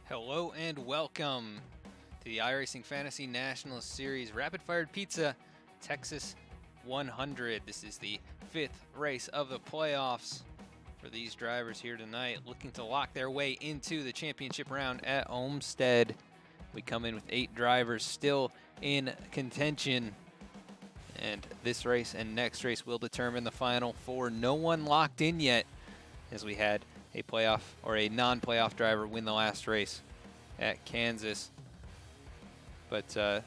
Hello and welcome to the iRacing Fantasy National Series Rapid Fired Pizza Texas 100. This is the fifth race of the playoffs for these drivers here tonight, looking to lock their way into the championship round at Homestead. We come in with 8 drivers still in contention, and this race and next race will determine the final four. No one locked in yet, as we had a playoff or a non-playoff driver win the last race at Kansas. But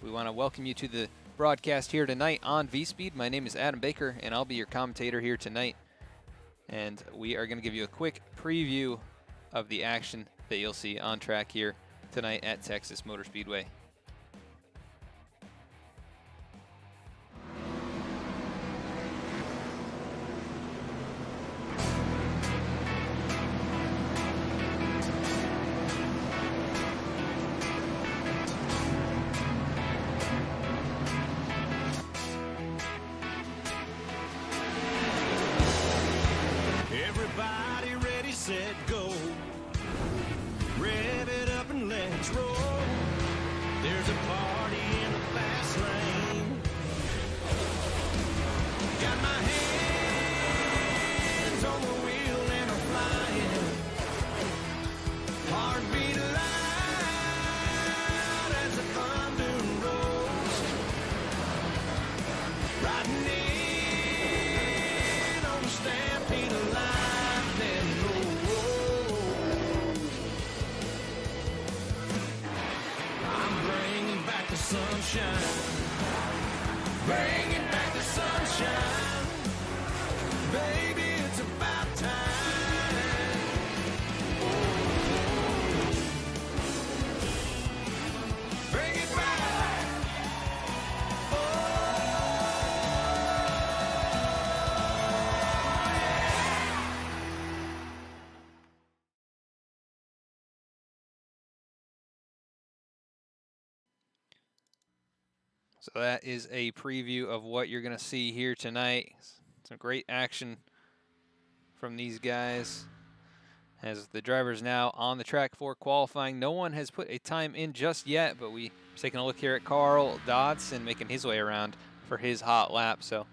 we want to welcome you to the broadcast here tonight on V-Speed. My name is Adam Baker, and I'll be your commentator here tonight. And we are going to give you a quick preview of the action that you'll see on track here tonight at Texas Motor Speedway. Everybody ready, set, go. Rev it up and let's roll. There's a party in the fast lane. Got my hands on the wheel and I'm flying. Heartbeat loud as the thunder rolls. Riding in on the stampede of lightning. I'm bringing back the sunshine. Bringing back the sunshine. Baby, it's about time. Bring it back. So that is a preview of what you're going to see here tonight. Some great action from these guys as the drivers now on the track for qualifying. No one has put a time in just yet, but we're taking a look here at Carl Dodson making his way around for his hot lap. So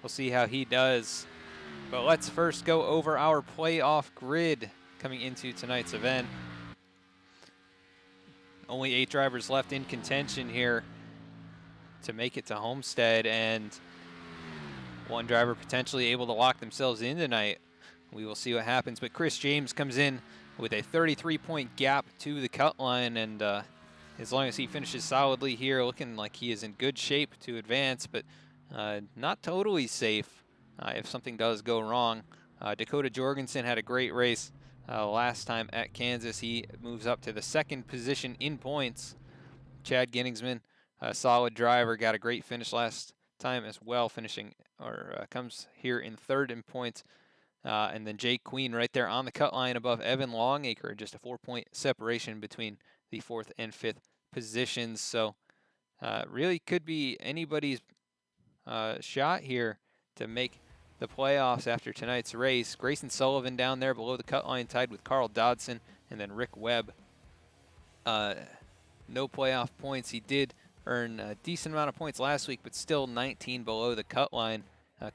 we'll see how he does. But let's first go over our playoff grid coming into tonight's event. Only 8 drivers left in contention here to make it to Homestead, and one driver potentially able to lock themselves in tonight. We will see what happens, but Chris James comes in with a 33-point gap to the cut line, and as long as he finishes solidly here, looking like he is in good shape to advance, but not totally safe if something does go wrong. Dakota Jorgensen had a great race last time at Kansas. He moves up to the 2nd position in points. Chad Ginningsman, a solid driver, got a great finish last time as well, finishing or comes here in 3rd in points. And then Jake Queen right there on the cut line above Evan Longacre, just a 4-point separation between the 4th and 5th positions. So really could be anybody's shot here to make the playoffs after tonight's race. Grayson Sullivan down there below the cut line, tied with Carl Dodson, and then Rick Webb. No playoff points. He did earn a decent amount of points last week, but still 19 below the cut line.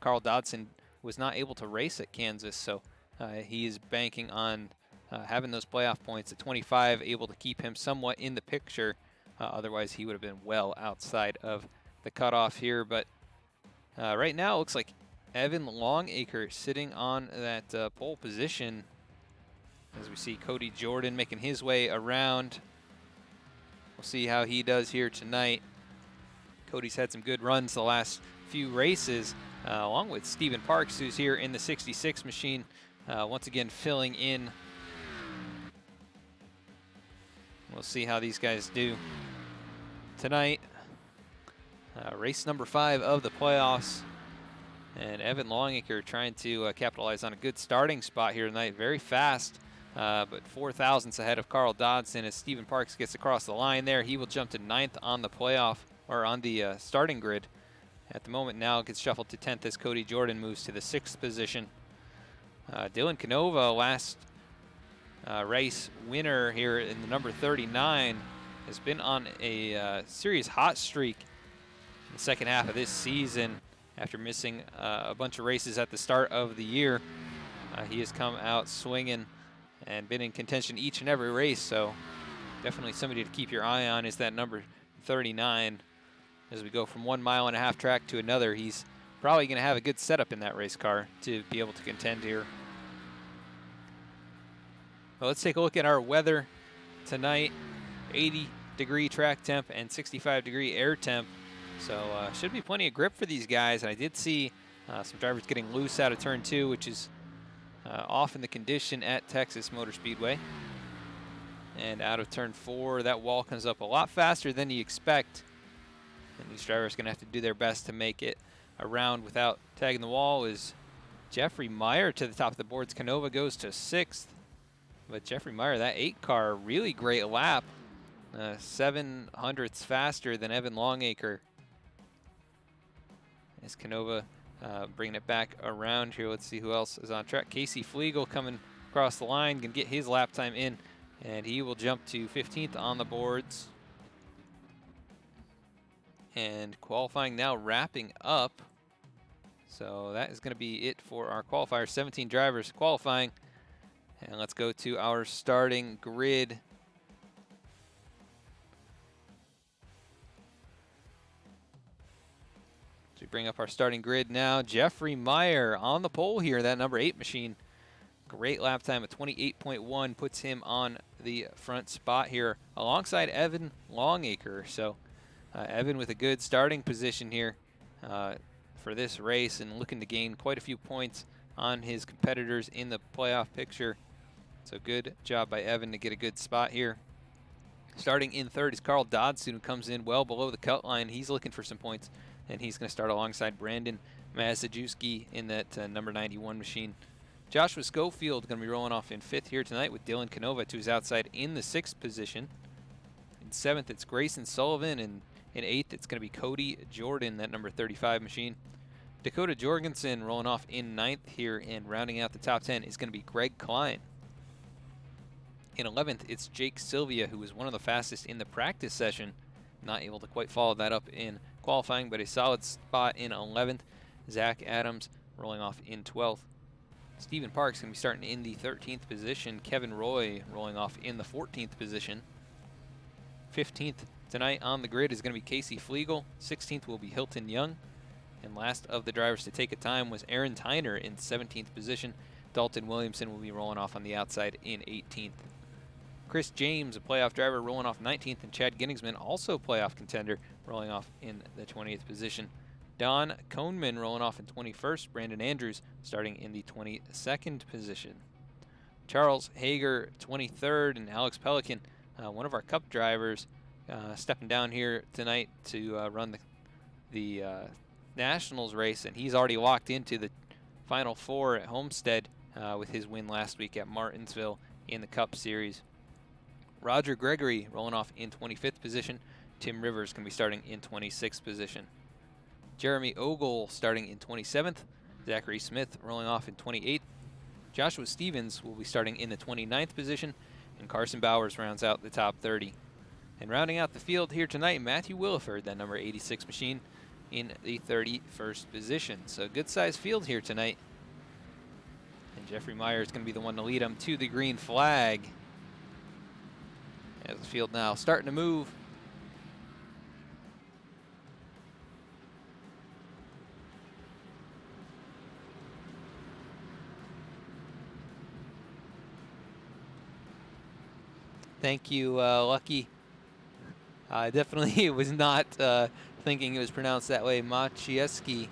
Carl Dodson was not able to race at Kansas, so he is banking on having those playoff points at 25, able to keep him somewhat in the picture. Otherwise, he would have been well outside of the cutoff here. But right now, it looks like Evan Longacre sitting on that pole position, as we see Cody Jordan making his way around. We'll see how he does here tonight. Cody's had some good runs the last few races, along with Stephen Parks, who's here in the 66 machine, once again filling in. We'll see how these guys do tonight. Race number 5 of the playoffs. And Evan Longacre trying to capitalize on a good starting spot here tonight. Very fast, but 4 thousandths ahead of Carl Dodson as Stephen Parks gets across the line there. He will jump to 9th on the playoff, or on the starting grid. At the moment now gets shuffled to 10th as Cody Jordan moves to the 6th position. Dylan Canova last race winner here in the number 39, has been on a serious hot streak in the second half of this season after missing a bunch of races at the start of the year. He has come out swinging and been in contention each and every race, so definitely somebody to keep your eye on is that number 39. As we go from 1.5 mile track to another, he's probably going to have a good setup in that race car to be able to contend here. Well, let's take a look at our weather tonight. 80-degree track temp and 65-degree air temp. So should be plenty of grip for these guys. And I did see some drivers getting loose out of turn 2, which is often the condition at Texas Motor Speedway. And out of turn 4, that wall comes up a lot faster than you expect. And these drivers are going to have to do their best to make it around without tagging the wall. Is Jeffrey Meyer to the top of the boards. Canova goes to 6th. But Jeffrey Meyer, that 8 car, really great lap. 7/100ths faster than Evan Longacre. As Canova bringing it back around here. Let's see who else is on track. Casey Flegel coming across the line, can get his lap time in, and he will jump to 15th on the boards. And qualifying now wrapping up. So that is going to be it for our qualifiers. 17 drivers qualifying. And let's go to our starting grid. So we bring up our starting grid now. Jeffrey Meyer on the pole here, that number 8 machine. Great lap time of 28.1 puts him on the front spot here alongside Evan Longacre. So Evan with a good starting position here for this race and looking to gain quite a few points on his competitors in the playoff picture. So good job by Evan to get a good spot here. Starting in 3rd is Carl Dodson, who comes in well below the cut line. He's looking for some points, and he's going to start alongside Brandon Mazajewski in that number 91 machine. Joshua Schofield going to be rolling off in 5th here tonight with Dylan Canova to his outside in the 6th position. In 7th, it's Grayson Sullivan, and in 8th, it's going to be Cody Jordan, that number 35 machine. Dakota Jorgensen rolling off in 9th here, and rounding out the top 10 is going to be Greg Klein. In 11th, it's Jake Sylvia, who was one of the fastest in the practice session. Not able to quite follow that up in qualifying, but a solid spot in 11th. Zach Adams rolling off in 12th. Stephen Parks going to be starting in the 13th position. Kevin Roy rolling off in the 14th position. 15th tonight on the grid is going to be Casey Flegel. 16th will be Hilton Young. And last of the drivers to take a time was Aaron Tyner in 17th position. Dalton Williamson will be rolling off on the outside in 18th. Chris James, a playoff driver, rolling off 19th, and Chad Ginningsman, also playoff contender, rolling off in the 20th position. Don Kohnman rolling off in 21st. Brandon Andrews starting in the 22nd position. Charles Hager, 23rd, and Alex Pelican, one of our Cup drivers, stepping down here tonight to run the Nationals race, and he's already locked into the Final 4 at Homestead with his win last week at Martinsville in the Cup Series. Roger Gregory rolling off in 25th position. Tim Rivers can be starting in 26th position. Jeremy Ogle starting in 27th. Zachary Smith rolling off in 28th. Joshua Stevens will be starting in the 29th position. And Carson Bowers rounds out the top 30. And rounding out the field here tonight, Matthew Williford, that number 86 machine, in the 31st position. So good sized field here tonight. And Jeffrey Meyer is going to be the one to lead them to the green flag. As the field now starting to move. Thank you, Lucky. Definitely was not thinking it was pronounced that way. Machieski.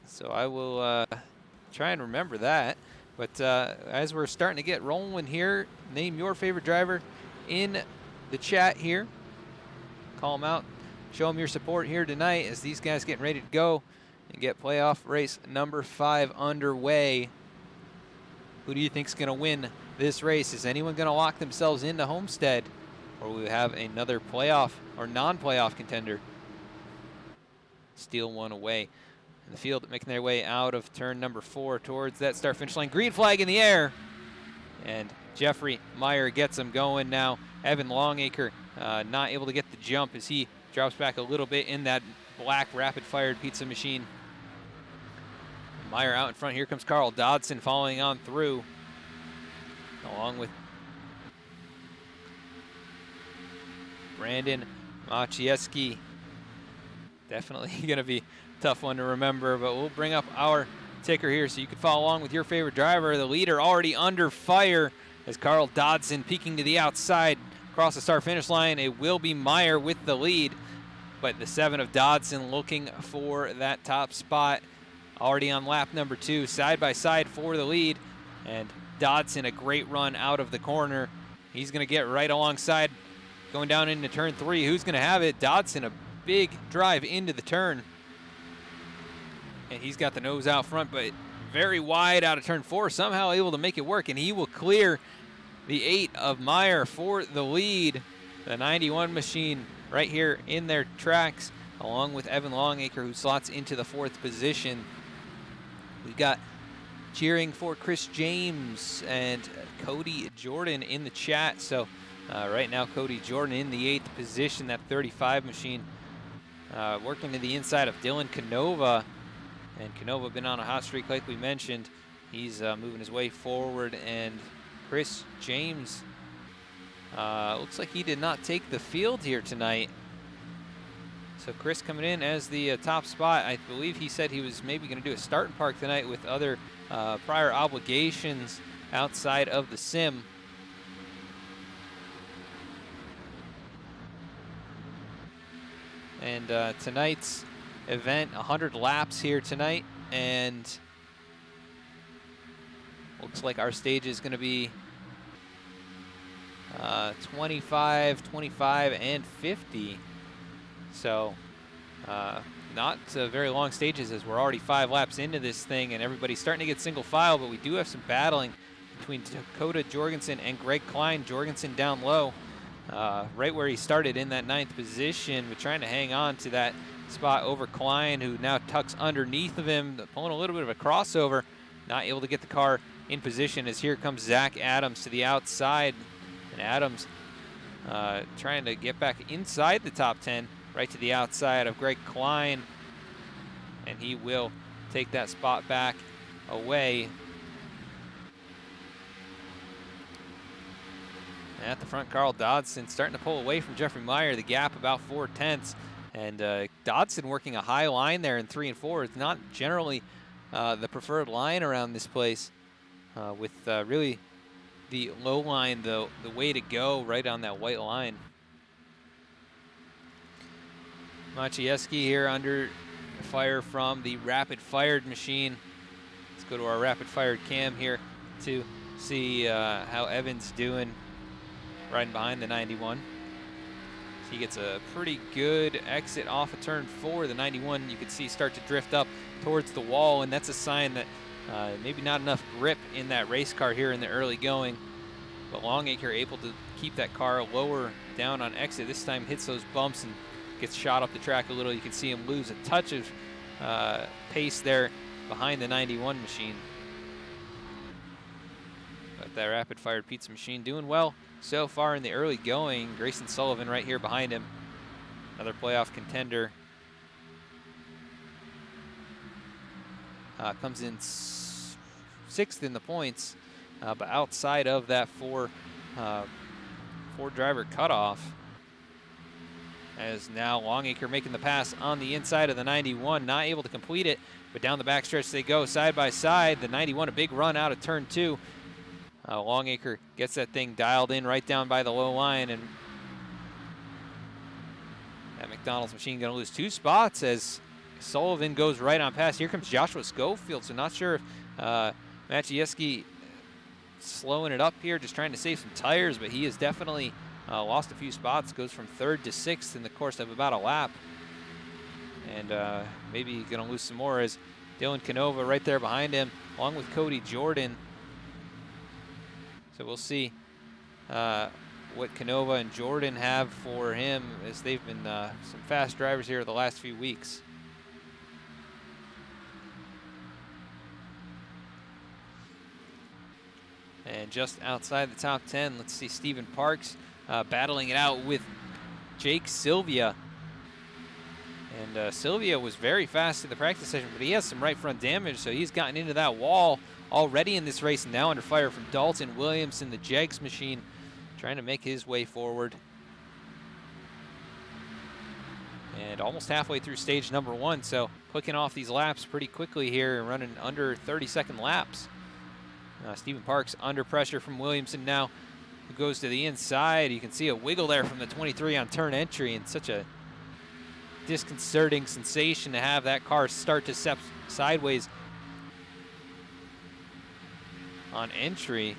So I will try and remember that. But as we're starting to get rolling here, name your favorite driver in the chat here. Call them out. Show them your support here tonight as these guys getting ready to go and get playoff race number 5 underway. Who do you think is going to win this race? Is anyone going to lock themselves into Homestead? Or will we have another playoff or non-playoff contender steal one away? in the field, making their way out of turn number 4 towards that start-finish line. Green flag in the air, and Jeffrey Meyer gets him going now. Evan Longacre not able to get the jump as he drops back a little bit in that black rapid-fired pizza machine. Meyer out in front. Here comes Carl Dodson following on through, along with Brandon Maciejewski. Definitely going to be a tough one to remember, but we'll bring up our ticker here so you can follow along with your favorite driver. The leader already under fire as Carl Dodson peeking to the outside across the start-finish line. It will be Meyer with the lead, but the 7 of Dodson looking for that top spot. Already on lap number 2, side by side for the lead, and Dodson a great run out of the corner. He's going to get right alongside going down into turn 3. Who's going to have it? Dodson, a big drive into the turn, and he's got the nose out front, but very wide out of turn 4, somehow able to make it work, and he will clear the 8 of Meyer for the lead. The 91 machine right here in their tracks, along with Evan Longacre, who slots into the 4th position. We got cheering for Chris James and Cody Jordan in the chat. So right now, Cody Jordan in the 8th position, that 35 machine, working to the inside of Dylan Canova. And Canova been on a hot streak like we mentioned. He's moving his way forward, and Chris James looks like he did not take the field here tonight. So Chris coming in as the top spot. I believe he said he was maybe going to do a start and park tonight with other prior obligations outside of the sim. And tonight's event, 100 laps here tonight, and looks like our stage is going to be 25, 25, and 50. So not very long stages, as we're already 5 laps into this thing, and everybody's starting to get single file, but we do have some battling between Dakota Jorgensen and Greg Klein. Jorgensen down low, right where he started in that 9th position, but trying to hang on to that spot over Klein, who now tucks underneath of him, pulling a little bit of a crossover, not able to get the car in position, as here comes Zach Adams to the outside, and Adams trying to get back inside the top 10, right to the outside of Greg Klein, and he will take that spot back away. At the front, Carl Dodson starting to pull away from Jeffrey Meyer, the gap about 4/10, and Dodson working a high line there in 3 and 4. It's not generally the preferred line around this place, with really the low line the way to go, right on that white line. Maciejewski here under fire from the rapid-fired machine. Let's go to our rapid-fired cam here to see how Evan's doing riding behind the 91. He gets a pretty good exit off of turn 4. The 91 you can see start to drift up towards the wall, and that's a sign that maybe not enough grip in that race car here in the early going. But Longacre able to keep that car lower down on exit. This time hits those bumps and gets shot up the track a little. You can see him lose a touch of pace there behind the 91 machine. But that rapid-fired pizza machine doing well so far in the early going. Grayson Sullivan right here behind him, another playoff contender. Comes in 6th in the points, but outside of that four driver cutoff. As now Longacre making the pass on the inside of the 91, not able to complete it, but down the backstretch they go side by side. The 91 a big run out of turn 2. Longacre gets that thing dialed in right down by the low line, and that McDonald's machine going to lose 2 spots as Sullivan goes right on past. Here comes Joshua Schofield, so not sure if Maciejewski slowing it up here, just trying to save some tires, but he has definitely lost a few spots, goes from 3rd to 6th in the course of about a lap. And maybe going to lose some more as Dylan Canova right there behind him, along with Cody Jordan. So we'll see what Canova and Jordan have for him, as they've been some fast drivers here the last few weeks. And just outside the top 10, let's see Stephen Parks battling it out with Jake Sylvia. And Sylvia was very fast in the practice session, but he has some right front damage, so he's gotten into that wall already in this race, and now under fire from Dalton Williamson, the Jegs machine, trying to make his way forward. And almost halfway through stage number 1, so clicking off these laps pretty quickly here and running under 30-second laps. Stephen Parks under pressure from Williamson now, who goes to the inside. You can see a wiggle there from the 23 on turn entry, and such a disconcerting sensation to have that car start to step sideways on entry.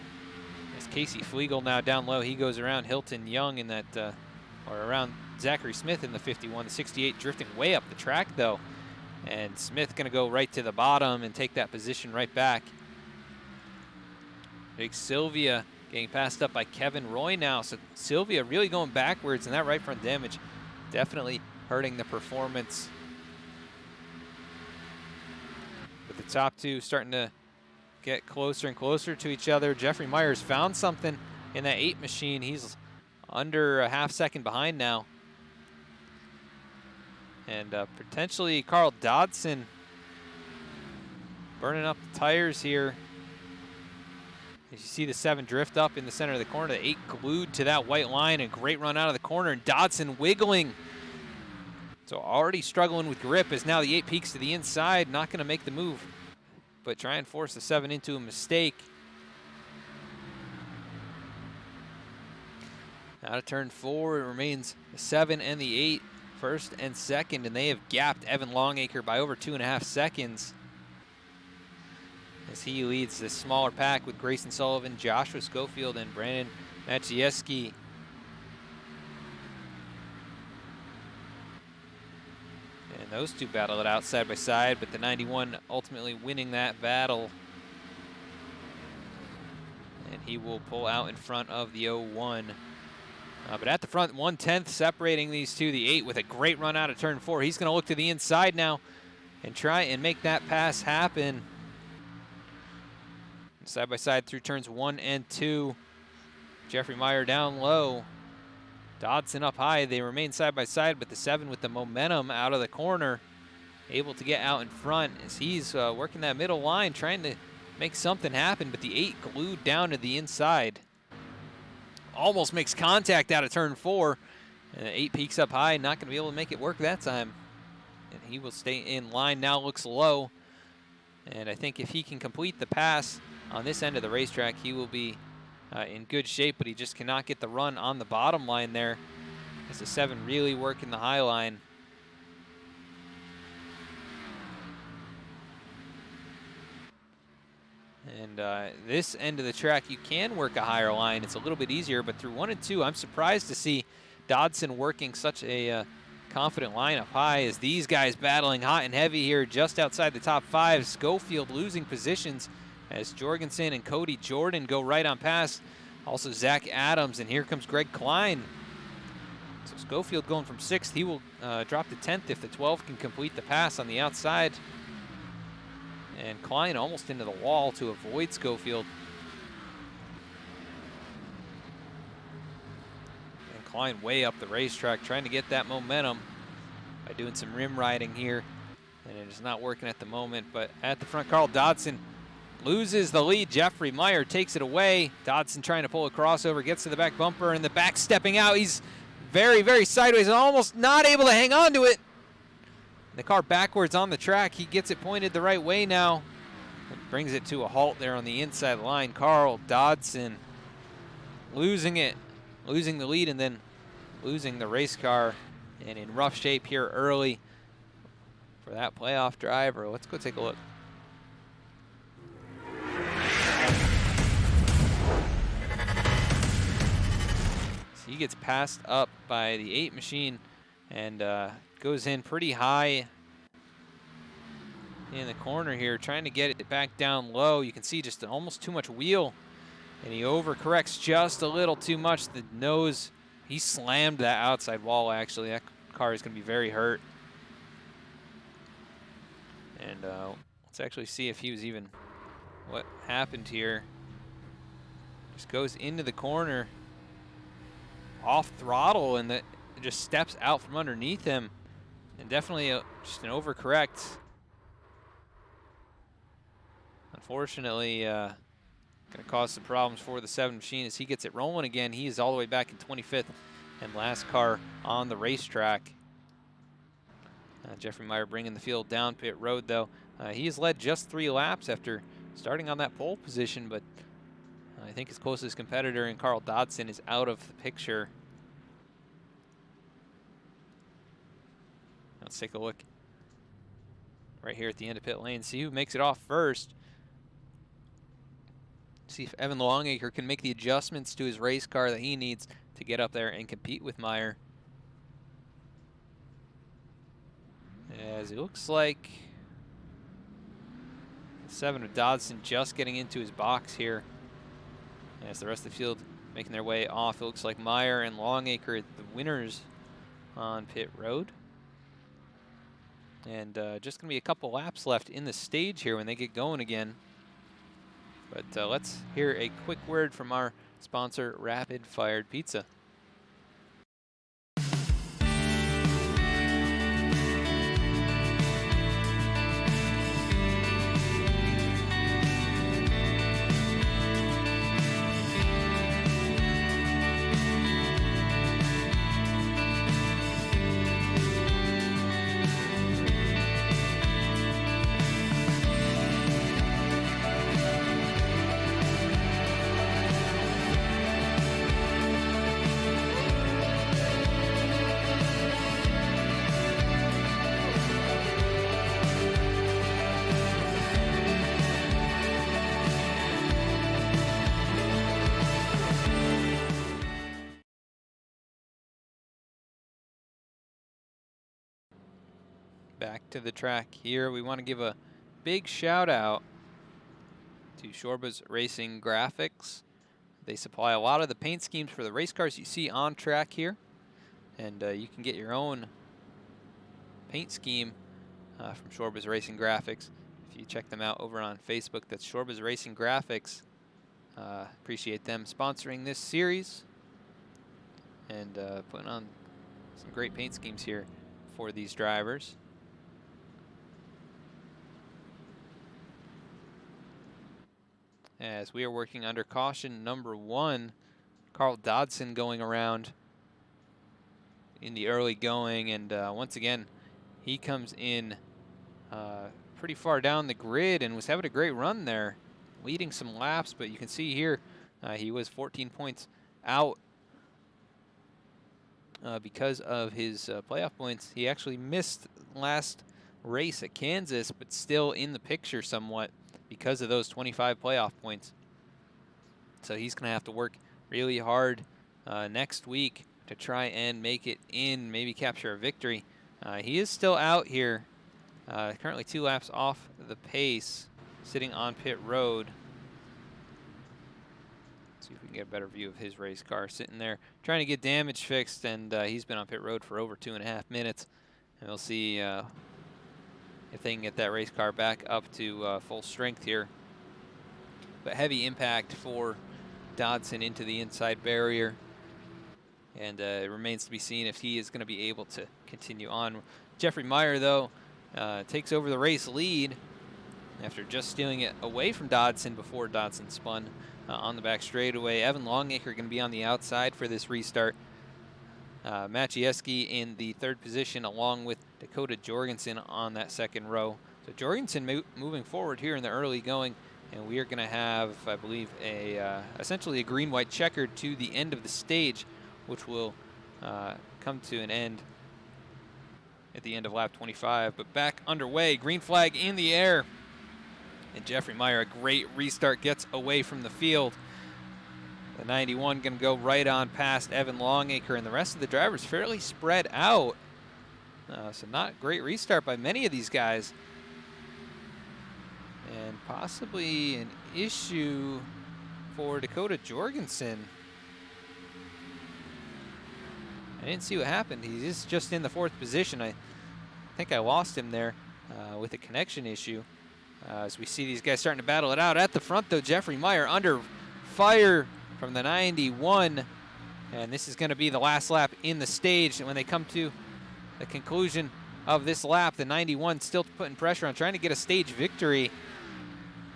As Casey Flegel now down low, he goes around Hilton Young in that, or around Zachary Smith in the 51. The 68 drifting way up the track though, and Smith gonna go right to the bottom and take that position right back. Big Sylvia getting passed up by Kevin Roy now, so Sylvia really going backwards, and that right front damage definitely hurting the performance. With the top two starting to get closer and closer to each other. Jeffrey Myers found something in that 8 machine. He's under a half-second behind now. And potentially Carl Dodson burning up the tires here. As you see the 7 drift up in the center of the corner, the 8 glued to that white line, a great run out of the corner, and Dodson wiggling. So already struggling with grip as now the 8 peaks to the inside, not gonna make the move, but try and force the 7 into a mistake. Out of turn 4, it remains the 7 and the 8, first and second, and they have gapped Evan Longacre by over 2.5 seconds. As he leads this smaller pack with Grayson Sullivan, Joshua Schofield, and Brandon Maciejewski. And those two battle it out side by side, but the 91 ultimately winning that battle. And he will pull out in front of the 01. But at the front, 1/10 separating these two, the 8 with a great run out of turn 4. He's gonna look to the inside now and try and make that pass happen. Side by side through turns 1 and 2. Jeffrey Meyer down low. Dodson up high. They remain side by side, but the 7 with the momentum out of the corner, able to get out in front as he's working that middle line, trying to make something happen, but the 8 glued down to the inside. Almost makes contact out of turn 4, and the 8 peaks up high, not going to be able to make it work that time. And he will stay in line now, looks low. And I think if he can complete the pass on this end of the racetrack, he will be in good shape, but he just cannot get the run on the bottom line there as the 7 really working the high line. And this end of the track, you can work a higher line. It's a little bit easier, but through 1 and 2, I'm surprised to see Dodson working such a confident line up high as these guys battling hot and heavy here just outside the top 5. Schofield losing positions as Jorgensen and Cody Jordan go right on past. Also Zach Adams, and here comes Greg Klein. So Schofield going from 6th. He will drop to 10th if the 12 can complete the pass on the outside. And Klein almost into the wall to avoid Schofield. And Klein way up the racetrack trying to get that momentum by doing some rim riding here. And it is not working at the moment, but at the front, Carl Dodson loses the lead. Jeffrey Meyer takes it away. Dodson trying to pull a crossover, gets to the back bumper, and the back stepping out. He's very, very sideways and almost not able to hang on to it. The car backwards on the track. He gets it pointed the right way now. It brings it to a halt there on the inside line. Carl Dodson losing it, losing the lead, and then losing the race car, and in rough shape here early for that playoff driver. Let's go take a look. So he gets passed up by the 8 machine and goes in pretty high in the corner here, trying to get it back down low. You can see just almost too much wheel, and he overcorrects just a little too much. The nose, he slammed that outside wall actually. That car is going to be very hurt. And let's actually see if he was even, what happened here. Just goes into the corner, off throttle, and it just steps out from underneath him. And definitely just an overcorrect. Unfortunately, going to cause some problems for the 7 machine as he gets it rolling again. He is all the way back in 25th and last car on the racetrack. Jeffrey Meyer bringing the field down pit road, though. He has led just 3 laps after starting on that pole position, but I think his closest competitor in Carl Dodson is out of the picture. Let's take a look right here at the end of pit lane, see who makes it off first. See if Evan Longacre can make the adjustments to his race car that he needs to get up there and compete with Meyer. As it looks like 7 of Dodson just getting into his box here. As the rest of the field making their way off, it looks like Meyer and Longacre the winners on pit road. And just going to be a couple laps left in the stage here when they get going again. But let's hear a quick word from our sponsor, Rapid Fired Pizza. Back to the track here. We want to give a big shout out to Shorba's Racing Graphics. They supply a lot of the paint schemes for the race cars you see on track here. And you can get your own paint scheme from Shorba's Racing Graphics. If you check them out over on Facebook, that's Shorba's Racing Graphics. Appreciate them sponsoring this series and putting on some great paint schemes here for these drivers. As we are working under caution number 1, Carl Dodson going around in the early going, and once again he comes in pretty far down the grid and was having a great run there, leading some laps, but you can see here he was 14 points out because of his playoff points. He actually missed last race at Kansas, but still in the picture somewhat because of those 25 playoff points. So he's going to have to work really hard next week to try and make it in, maybe capture a victory. He is still out here, currently 2 laps off the pace, sitting on pit road. Let's see if we can get a better view of his race car sitting there, trying to get damage fixed, and he's been on pit road for over 2.5 minutes. And we'll see if they can get that race car back up to full strength here. But heavy impact for Dodson into the inside barrier. And it remains to be seen if he is going to be able to continue on. Jeffrey Meyer, though, takes over the race lead after just stealing it away from Dodson before Dodson spun on the back straightaway. Evan Longacre going to be on the outside for this restart. Maciejewski in the 3rd position, along with Dakota Jorgensen on that 2nd row. So Jorgensen moving forward here in the early going, and we are going to have, I believe, essentially a green-white checkered to the end of the stage, which will come to an end at the end of lap 25. But back underway, green flag in the air, and Jeffrey Meyer, a great restart, gets away from the field. The 91 going to go right on past Evan Longacre, and the rest of the drivers fairly spread out. So not great restart by many of these guys. And possibly an issue for Dakota Jorgensen. I didn't see what happened. He's just in the 4th position. I think I lost him there with a connection issue. As we see these guys starting to battle it out. At the front, though, Jeffrey Meyer under fire from the 91. And this is going to be the last lap in the stage. And when they come to the conclusion of this lap, the 91 still putting pressure on, trying to get a stage victory.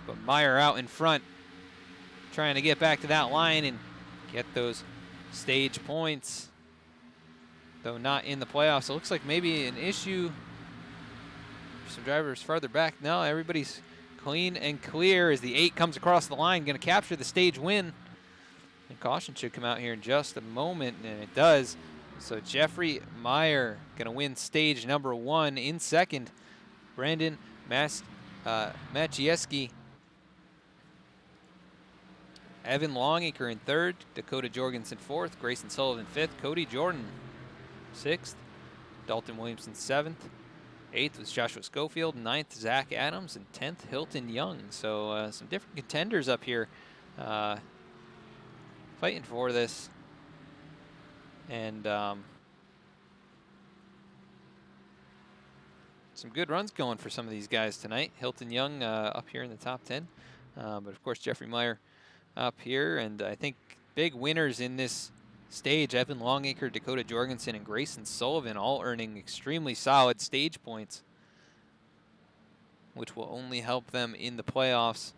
But Meyer out in front, trying to get back to that line and get those stage points, though not in the playoffs. It looks like maybe an issue for some drivers farther back. No, everybody's clean and clear as the 8 comes across the line, going to capture the stage win. And caution should come out here in just a moment, and it does. So Jeffrey Meyer going to win stage number 1. In second, Brandon Maciejewski. Evan Longacre in third, Dakota Jorgensen fourth, Grayson Sullivan fifth, Cody Jordan sixth, Dalton Williamson seventh, eighth was Joshua Schofield, ninth Zach Adams, and 10th Hilton Young. So some different contenders up here fighting for this. And some good runs going for some of these guys tonight. Hilton Young up here in the top 10. But of course, Jeffrey Meyer up here. And I think big winners in this stage, Evan Longacre, Dakota Jorgensen, and Grayson Sullivan, all earning extremely solid stage points, which will only help them in the playoffs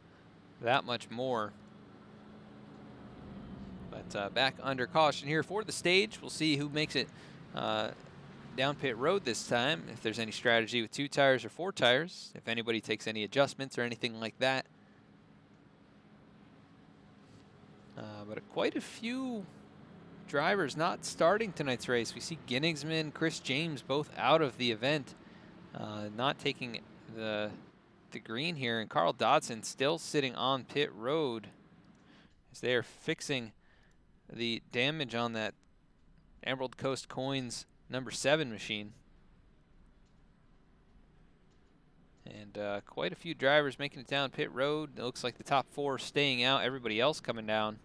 that much more. But back under caution here for the stage. We'll see who makes it down pit road this time, if there's any strategy with 2 tires or 4 tires, if anybody takes any adjustments or anything like that. But quite a few drivers not starting tonight's race. We see Ginnigsman, Chris James both out of the event, not taking the green here, and Carl Dodson still sitting on pit road as they are fixing the damage on that Emerald Coast Coins number 7 machine. And quite a few drivers making it down pit road. It looks like the top 4 staying out, everybody else coming down.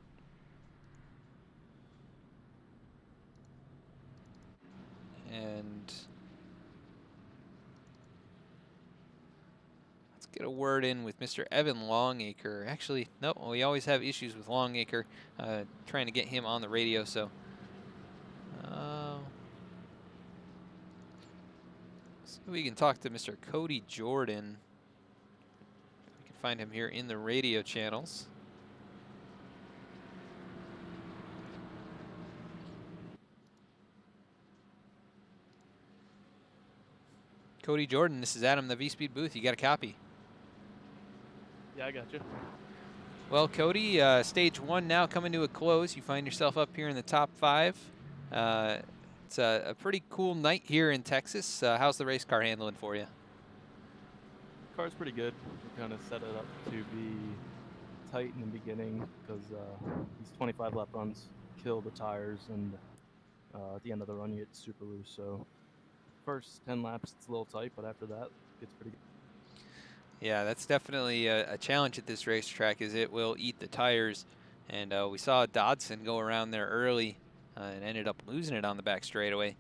And let's get a word in with Mr. Evan Longacre. Actually, no, we always have issues with Longacre, trying to get him on the radio, so we can talk to Mr. Cody Jordan. We can find him here in the radio channels. Cody Jordan, this is Adam, the V-Speed booth. You got a copy? Yeah, I got you. Well, Cody, stage 1 now coming to a close. You find yourself up here in the top 5. It's a pretty cool night here in Texas. How's the race car handling for you? Car's pretty good. We kind of set it up to be tight in the beginning because these 25 lap runs kill the tires, and at the end of the run you get super loose. So first 10 laps it's a little tight, but after that it gets pretty good. Yeah, that's definitely a challenge at this racetrack, is it will eat the tires. And we saw Dodson go around there early and ended up losing it on the back straightaway.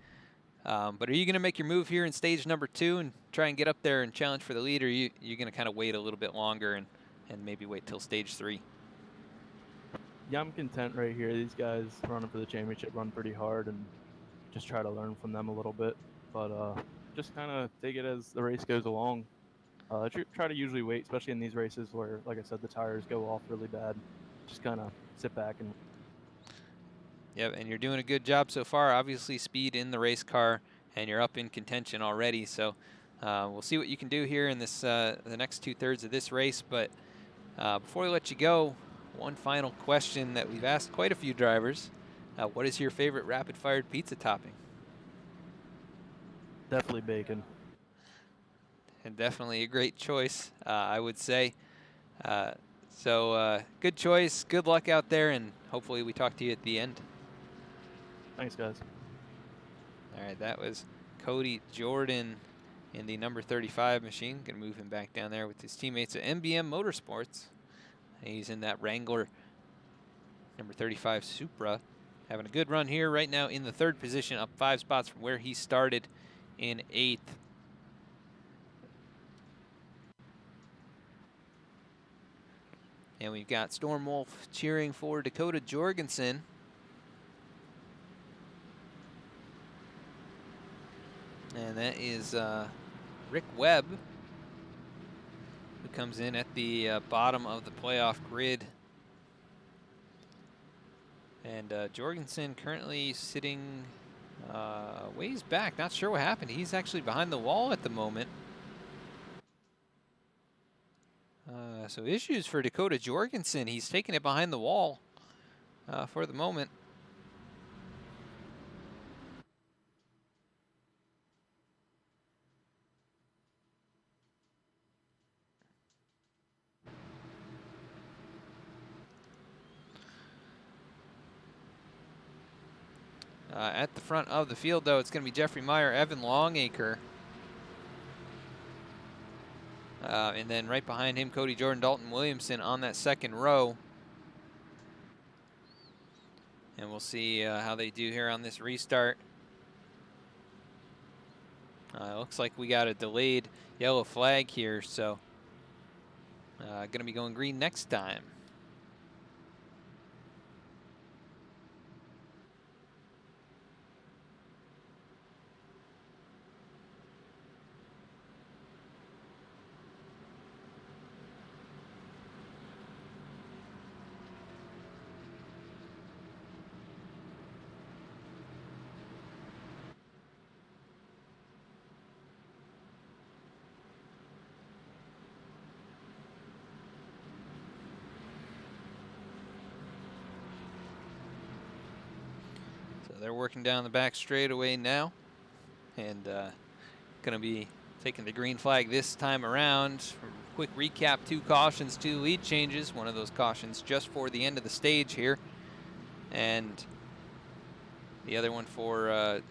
But are you going to make your move here in stage number 2 and try and get up there and challenge for the lead, or you're going to kind of wait a little bit longer and maybe wait till stage 3? Yeah, I'm content right here. These guys running for the championship run pretty hard, and just try to learn from them a little bit. But just kind of take it as the race goes along. Try to usually wait, especially in these races where, like I said, the tires go off really bad. Just kind of sit back and... Yep, and you're doing a good job so far. Obviously, speed in the race car, and you're up in contention already. So we'll see what you can do here in this the next 2/3 of this race. But before we let you go, one final question that we've asked quite a few drivers. What is your favorite rapid-fired pizza topping? Definitely bacon. And definitely a great choice, I would say. So good choice. Good luck out there, and hopefully we talk to you at the end. Thanks, guys. All right, that was Cody Jordan in the number 35 machine. Going to move him back down there with his teammates at MBM Motorsports. He's in that Wrangler number 35 Supra. Having a good run here right now in the 3rd position, up 5 spots from where he started in 8th. And we've got Stormwolf cheering for Dakota Jorgensen. And that is Rick Webb, who comes in at the bottom of the playoff grid. And Jorgensen currently sitting ways back. Not sure what happened. He's actually behind the wall at the moment. So issues for Dakota Jorgensen. He's taking it behind the wall for the moment. At the front of the field, though, it's going to be Jeffrey Meyer, Evan Longacre. And then right behind him, Cody Jordan, Dalton Williamson on that second row. And we'll see how they do here on this restart. Looks like we got a delayed yellow flag here, so going to be going green next time. They're working down the back straightaway now, and going to be taking the green flag this time around. Quick recap, 2 cautions, 2 lead changes. One of those cautions just for the end of the stage here, and the other one for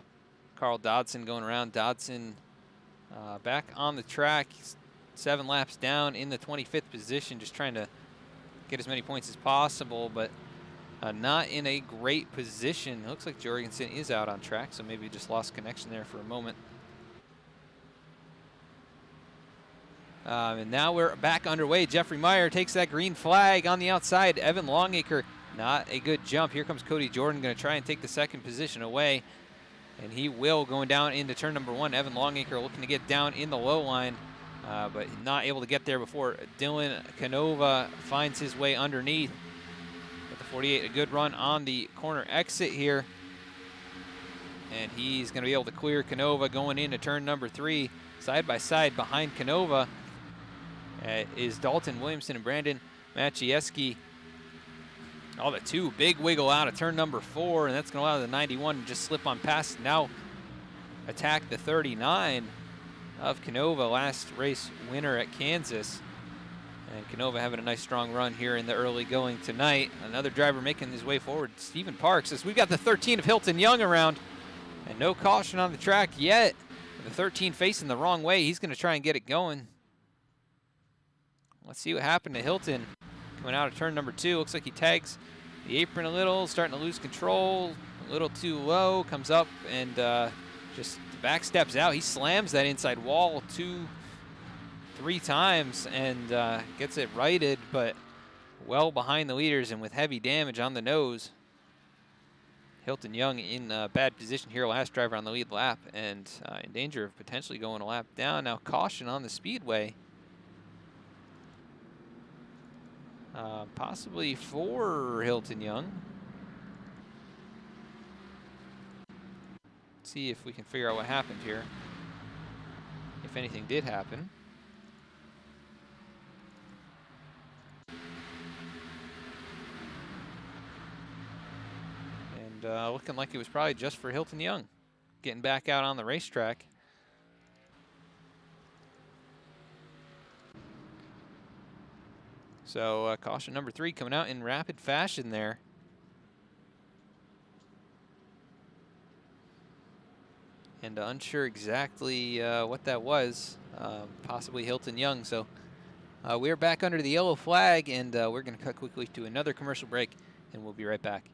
Carl Dodson going around. Dodson back on the track, 7 laps down in the 25th position, just trying to get as many points as possible, but not in a great position. It looks like Jorgensen is out on track, so maybe just lost connection there for a moment. And now we're back underway. Jeffrey Meyer takes that green flag on the outside. Evan Longacre, not a good jump. Here comes Cody Jordan, going to try and take the second position away. And he will, going down into turn number 1. Evan Longacre looking to get down in the low line, but not able to get there before Dylan Canova finds his way underneath. 48, a good run on the corner exit here. And he's going to be able to clear Canova going into turn number 3. Side by side behind Canova is Dalton Williamson and Brandon Machieski. Oh, the 2 big wiggle out of turn number 4, and that's going to allow the 91 to just slip on past. Now attack the 39 of Canova, last race winner at Kansas. And Canova having a nice strong run here in the early going tonight. Another driver making his way forward, Stephen Parks, as we've got the 13 of Hilton Young around. And no caution on the track yet. The 13 facing the wrong way. He's going to try and get it going. Let's see what happened to Hilton. Coming out of turn number 2. Looks like he tags the apron a little, starting to lose control. A little too low. Comes up and just back steps out. He slams that inside wall 3 times and gets it righted, but well behind the leaders and with heavy damage on the nose. Hilton Young in bad position here, last driver on the lead lap, and in danger of potentially going a lap down. Now caution on the speedway. Possibly for Hilton Young. Let's see if we can figure out what happened here, if anything did happen. Looking like it was probably just for Hilton Young getting back out on the racetrack. So caution number 3 coming out in rapid fashion there. And unsure exactly what that was, possibly Hilton Young. So we're back under the yellow flag, and we're going to cut quickly to another commercial break, and we'll be right back.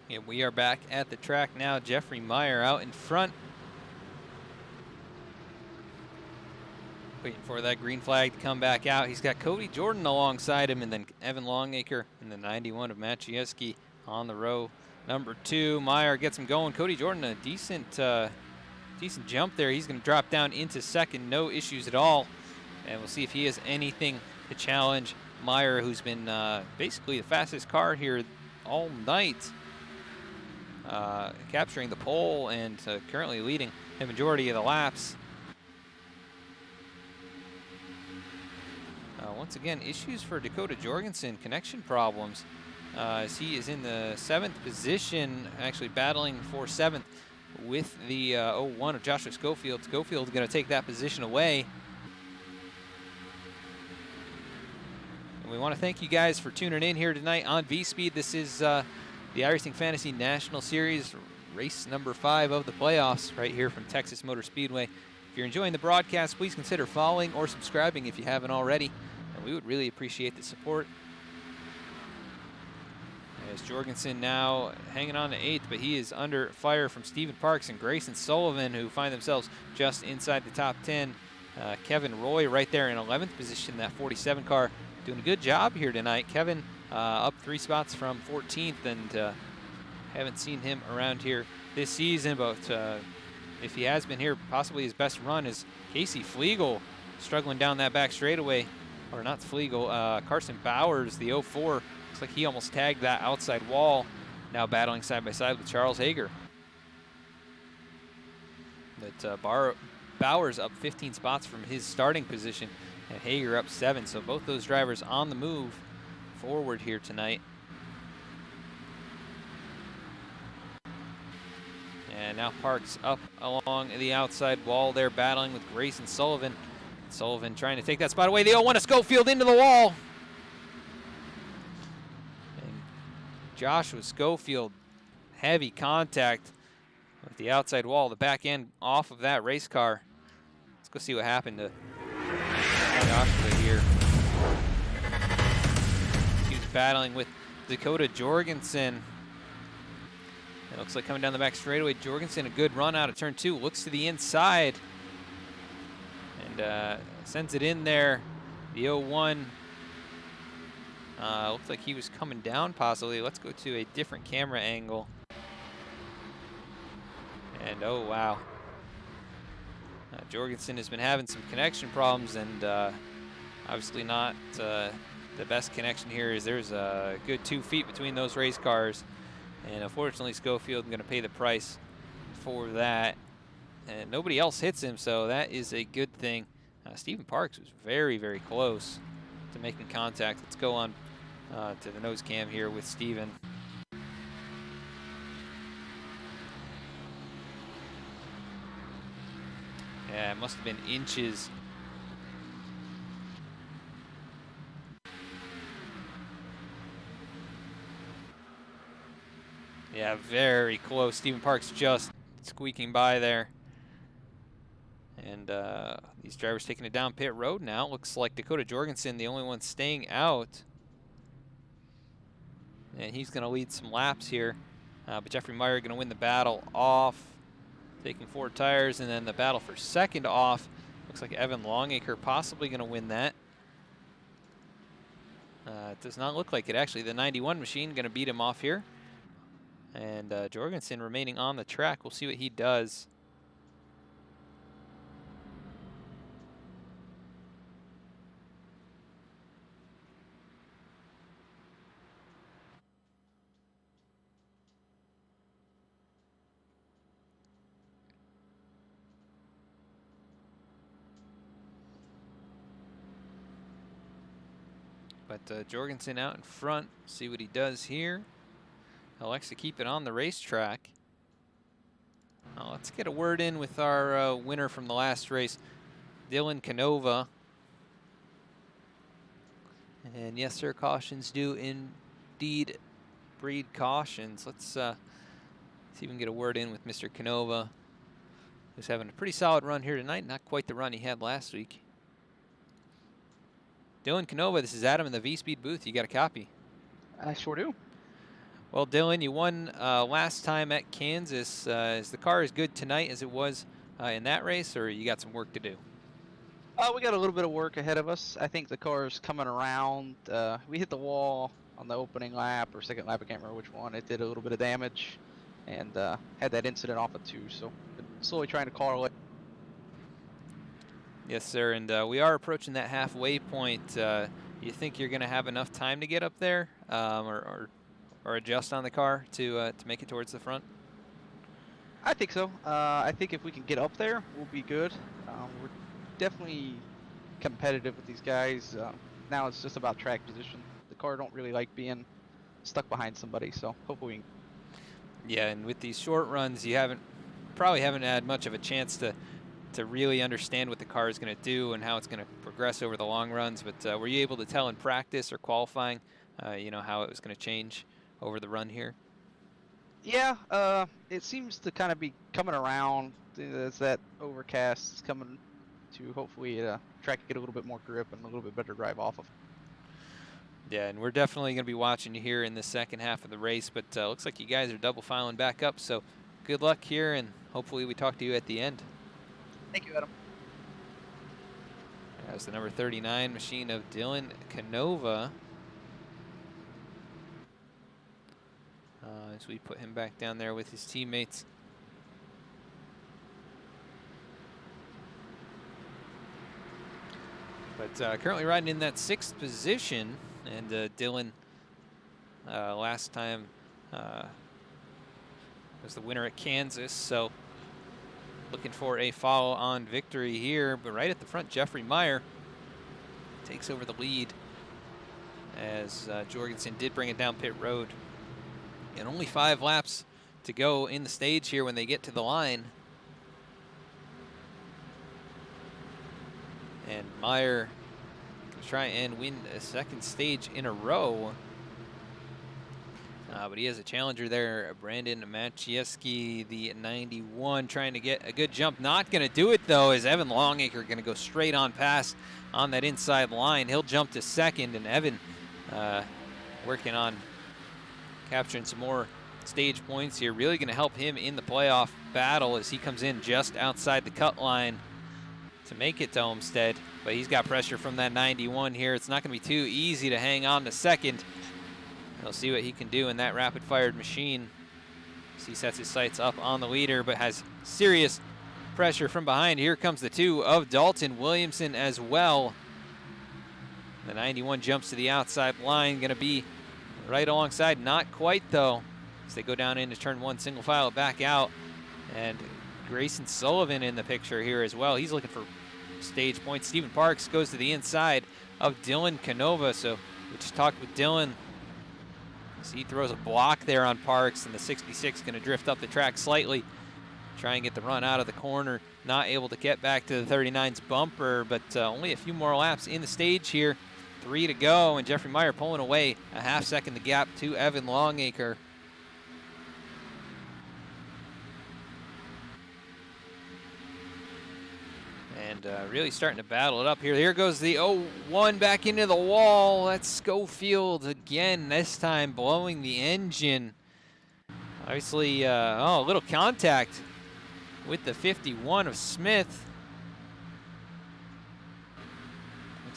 Yeah, we are back at the track now. Jeffrey Meyer out in front. Waiting for that green flag to come back out. He's got Cody Jordan alongside him, and then Evan Longacre in the 91 of Maciejewski on the row number 2. Meyer gets him going. Cody Jordan, a decent jump there. He's going to drop down into second, no issues at all. And we'll see if he has anything to challenge Meyer, who's been basically the fastest car here all night, capturing the pole and currently leading the majority of the laps. Once again, issues for Dakota Jorgensen, connection problems, as he is in the 7th position, actually battling for 7th with the 01 of Joshua Schofield. Schofield's going to take that position away. And we want to thank you guys for tuning in here tonight on V-Speed. This is the iRacing Fantasy National Series, race number 5 of the playoffs, right here from Texas Motor Speedway. If you're enjoying the broadcast, please consider following or subscribing if you haven't already. And we would really appreciate the support. As Jorgensen now hanging on to 8th, but he is under fire from Stephen Parks and Grayson Sullivan, who find themselves just inside the top 10. Kevin Roy right there in 11th position, that 47 car, doing a good job here tonight. Kevin up 3 spots from 14th, and haven't seen him around here this season, but if he has been here, possibly his best run is Casey Flegel, struggling down that back straightaway. Or not Flegel, Carson Bowers, the 04. Looks like he almost tagged that outside wall. Now battling side by side with Charles Hager. But Bowers up 15 spots from his starting position, and Hager up 7. So both those drivers on the move forward here tonight. And now Parks up along the outside wall there, battling with Grayson Sullivan. Sullivan trying to take that spot away. The 0-1 of Schofield into the wall. And Joshua Schofield, heavy contact with the outside wall, the back end off of that race car. Let's go see what happened to Joshua here. He was battling with Dakota Jorgensen. It looks like coming down the back straightaway, Jorgensen, a good run out of turn 2, looks to the inside. And sends it in there. The 0-1 looks like he was coming down possibly. Let's go to a different camera angle. And oh wow, Jorgensen has been having some connection problems, and obviously not the best connection here. Is there's a good 2 feet between those race cars, and unfortunately Schofield is going to pay the price for that. And nobody else hits him, so that is a good thing. Stephen Parks was very, very close to making contact. Let's go on to the nose cam here with Stephen. Yeah, it must have been inches. Yeah, very close. Stephen Parks just squeaking by there. And these drivers taking it down pit road now. Looks like Dakota Jorgensen, the only one staying out. And he's going to lead some laps here. But Jeffrey Meyer going to win the battle off, taking 4 tires. And then the battle for second off. Looks like Evan Longacre possibly going to win that. It does not look like it, actually. The 91 machine going to beat him off here. And Jorgensen remaining on the track. We'll see what he does. But Jorgensen out in front. See what he does here. He likes to keep it on the racetrack. Let's get a word in with our winner from the last race, Dylan Canova. And yes, sir, cautions do indeed breed cautions. Let's see if we can get a word in with Mr. Canova, who's having a pretty solid run here tonight. Not quite the run he had last week. Dylan Canova, this is Adam in the V-Speed booth. You got a copy? I sure do. Well, Dylan, you won last time at Kansas. Is the car as good tonight as it was in that race, or you got some work to do? We got a little bit of work ahead of us. I think the car's coming around. We hit the wall on the opening lap or second lap. I can't remember which one. It did a little bit of damage, and had that incident off of 2. So been slowly trying to correlate. Yes, sir. And we are approaching that halfway point. You think you're going to have enough time to get up there, or adjust on the car to make it towards the front? I think so. I think if we can get up there, we'll be good. We're definitely competitive with these guys. Now it's just about track position. The car don't really like being stuck behind somebody, so hopefully we can. Yeah, and with these short runs, you probably haven't had much of a chance to really understand what the car is going to do and how it's going to progress over the long runs. But were you able to tell in practice or qualifying, how it was going to change over the run here? Yeah, it seems to kind of be coming around. As that overcast is coming to hopefully track get a little bit more grip and a little bit better drive off of. Yeah, and we're definitely going to be watching you here in the second half of the race, but looks like you guys are double filing back up, so good luck here, and hopefully we talk to you at the end. Thank you, Adam. As the number 39 machine of Dylan Canova. As we put him back down there with his teammates. But currently riding in that 6th position, and Dylan last time was the winner at Kansas, so looking for a follow-on victory here. But right at the front, Jeffrey Meyer takes over the lead as Jorgensen did bring it down pit road. And only 5 laps to go in the stage here when they get to the line. And Meyer can try and win a 2nd stage in a row. But he has a challenger there, Brandon Maciejewski, the 91, trying to get a good jump. Not going to do it, though, as Evan Longacre going to go straight on past on that inside line. He'll jump to 2nd, and Evan working on capturing some more stage points here. Really going to help him in the playoff battle as he comes in just outside the cut line to make it to Homestead. But he's got pressure from that 91 here. It's not going to be too easy to hang on to 2nd. He'll see what he can do in that rapid-fired machine as he sets his sights up on the leader, but has serious pressure from behind. Here comes the 2 of Dalton Williamson as well. The 91 jumps to the outside line, going to be right alongside, not quite though, as they go down into turn 1, single file back out. And Grayson Sullivan in the picture here as well. He's looking for stage points. Stephen Parks goes to the inside of Dylan Canova. So we just talked with Dylan. So he throws a block there on Parks, and the 66 going to drift up the track slightly, try and get the run out of the corner. Not able to get back to the 39's bumper, but only a few more laps in the stage here. 3 to go, and Jeffrey Meyer pulling away a half-second the gap to Evan Longacre. And really starting to battle it up here. Here goes the 01 back into the wall. That's Schofield again, this time blowing the engine. Obviously, a little contact with the 51 of Smith.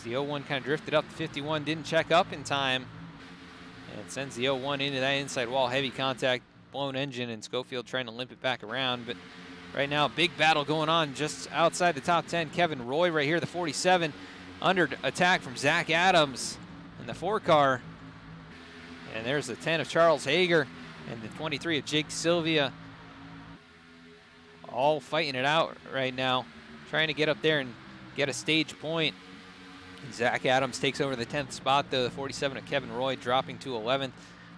The 01 kind of drifted up. The 51 didn't check up in time and sends the 01 into that inside wall. Heavy contact, blown engine, and Schofield trying to limp it back around. But right now, big battle going on just outside the top 10. Kevin Roy right here, the 47, under attack from Zach Adams in the 4 car. And there's the 10 of Charles Hager and the 23 of Jake Sylvia. All fighting it out right now, trying to get up there and get a stage point. Zach Adams takes over the 10th spot, though. The 47 of Kevin Roy dropping to 11th.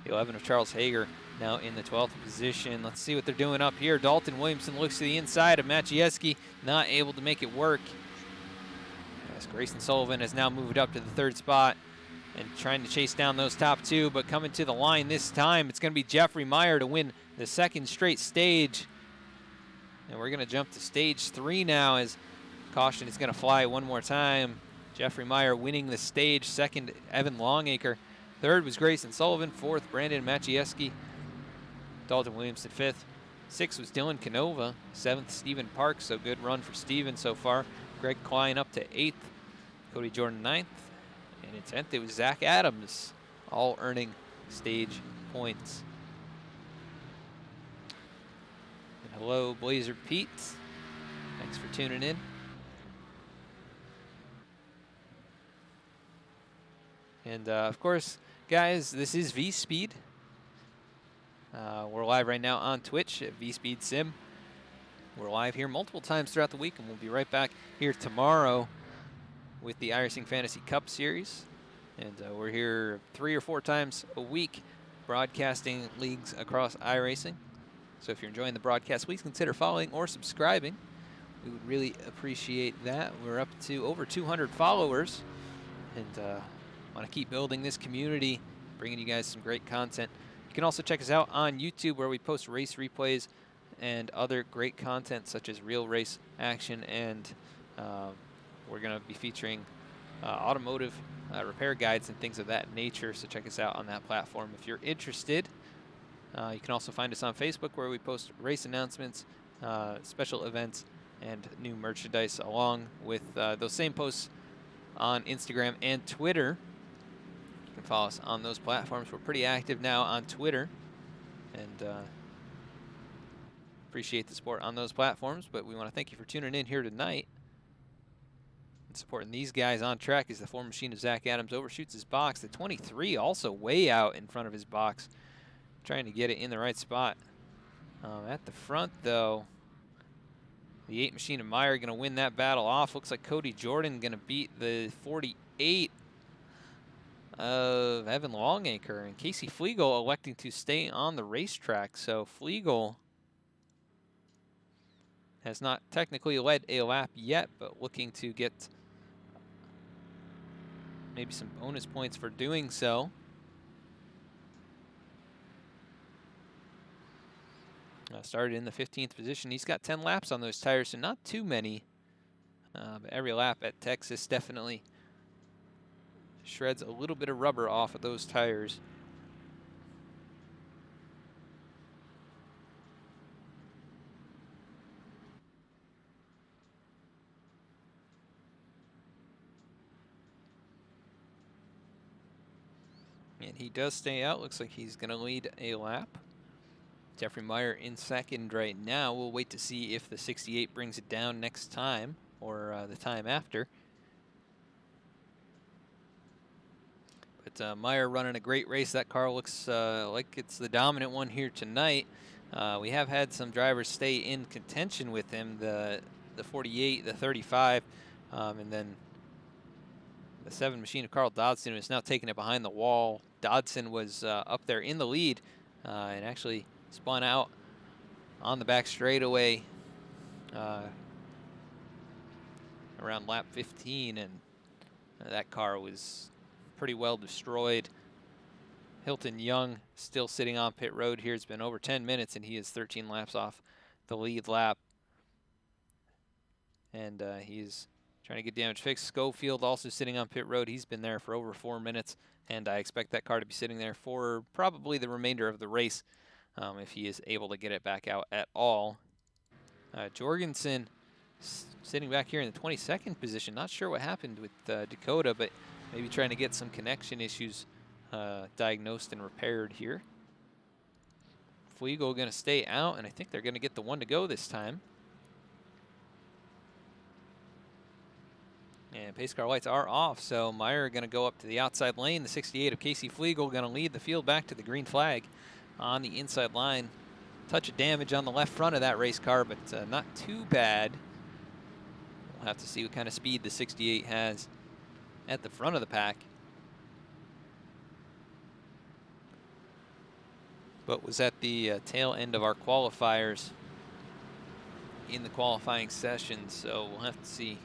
The 11 of Charles Hager now in the 12th position. Let's see what they're doing up here. Dalton Williamson looks to the inside of Maciejewski, not able to make it work. As Grayson Sullivan has now moved up to the 3rd spot and trying to chase down those top 2, but coming to the line this time, it's going to be Jeffrey Meyer to win the 2nd straight stage. And we're going to jump to stage 3 now as caution is going to fly one more time. Jeffrey Meyer winning the stage. 2nd, Evan Longacre Third was Grayson Sullivan. Fourth, Brandon Machieski. Dalton Williamson fifth. Sixth was Dylan Canova. Seventh, Stephen Parks. So good run for Stephen so far. Greg Klein up to eighth. Cody Jordan ninth. And in 10th, it was Zach Adams, all earning stage points. And hello, Blazer Pete. Thanks for tuning in. And of course, guys, this is V-Speed. We're live right now on Twitch at V-Speed Sim. We're live here multiple times throughout the week, and we'll be right back here tomorrow with the IRacing Fantasy Cup Series. And we're here 3 or 4 times a week broadcasting leagues across iRacing. So if you're enjoying the broadcast, please consider following or subscribing. We would really appreciate that. We're up to over 200 followers, and want to keep building this community, bringing you guys some great content. You can also check us out on YouTube, where we post race replays and other great content such as real race action, and we're going to be featuring automotive repair guides and things of that nature, so check us out on that platform if you're interested. You can also find us on Facebook, where we post race announcements, special events, and new merchandise, along with those same posts on Instagram and Twitter. You can follow us on those platforms. We're pretty active now on Twitter, and appreciate the support on those platforms. But we want to thank you for tuning in here tonight and supporting these guys on track as the former machine of Zach Adams overshoots his box. The 23 also way out in front of his box, trying to get it in the right spot. At the front, though, the 8 machine of Meyer going to win that battle off. Looks like Cody Jordan going to beat the 48 of Evan Longacre, and Casey Flegel electing to stay on the racetrack. So Flegel has not technically led a lap yet, but looking to get maybe some bonus points for doing so. Started in the 15th position. He's got 10 laps on those tires, so not too many. But every lap at Texas definitely shreds a little bit of rubber off of those tires. And he does stay out. Looks like he's going to lead a lap. Jeffrey Meyer in second right now. We'll wait to see if the 68 brings it down next time, or the time after. But Meyer running a great race. That car looks like it's the dominant one here tonight. We have had some drivers stay in contention with him, the 48, the 35, and then the 7 machine of Carl Dodson is now taking it behind the wall. Dodson was up there in the lead and actually spun out on the back straightaway around lap 15, and that car was pretty well destroyed. Hilton Young still sitting on pit road here. It's been over 10 minutes, and he is 13 laps off the lead lap. And he's trying to get damage fixed. Schofield also sitting on pit road. He's been there for over 4 minutes, and I expect that car to be sitting there for probably the remainder of the race if he is able to get it back out at all. Jorgensen sitting back here in the 22nd position. Not sure what happened with Dakota, but maybe trying to get some connection issues diagnosed and repaired here. Flegel going to stay out, and I think they're going to get the one to go this time. And pace car lights are off, so Meyer going to go up to the outside lane. The 68 of Casey Flegel going to lead the field back to the green flag on the inside line. Touch of damage on the left front of that race car, but not too bad. We'll have to see what kind of speed the 68 has at the front of the pack. But was at the tail end of our qualifiers in the qualifying session, so we'll have to see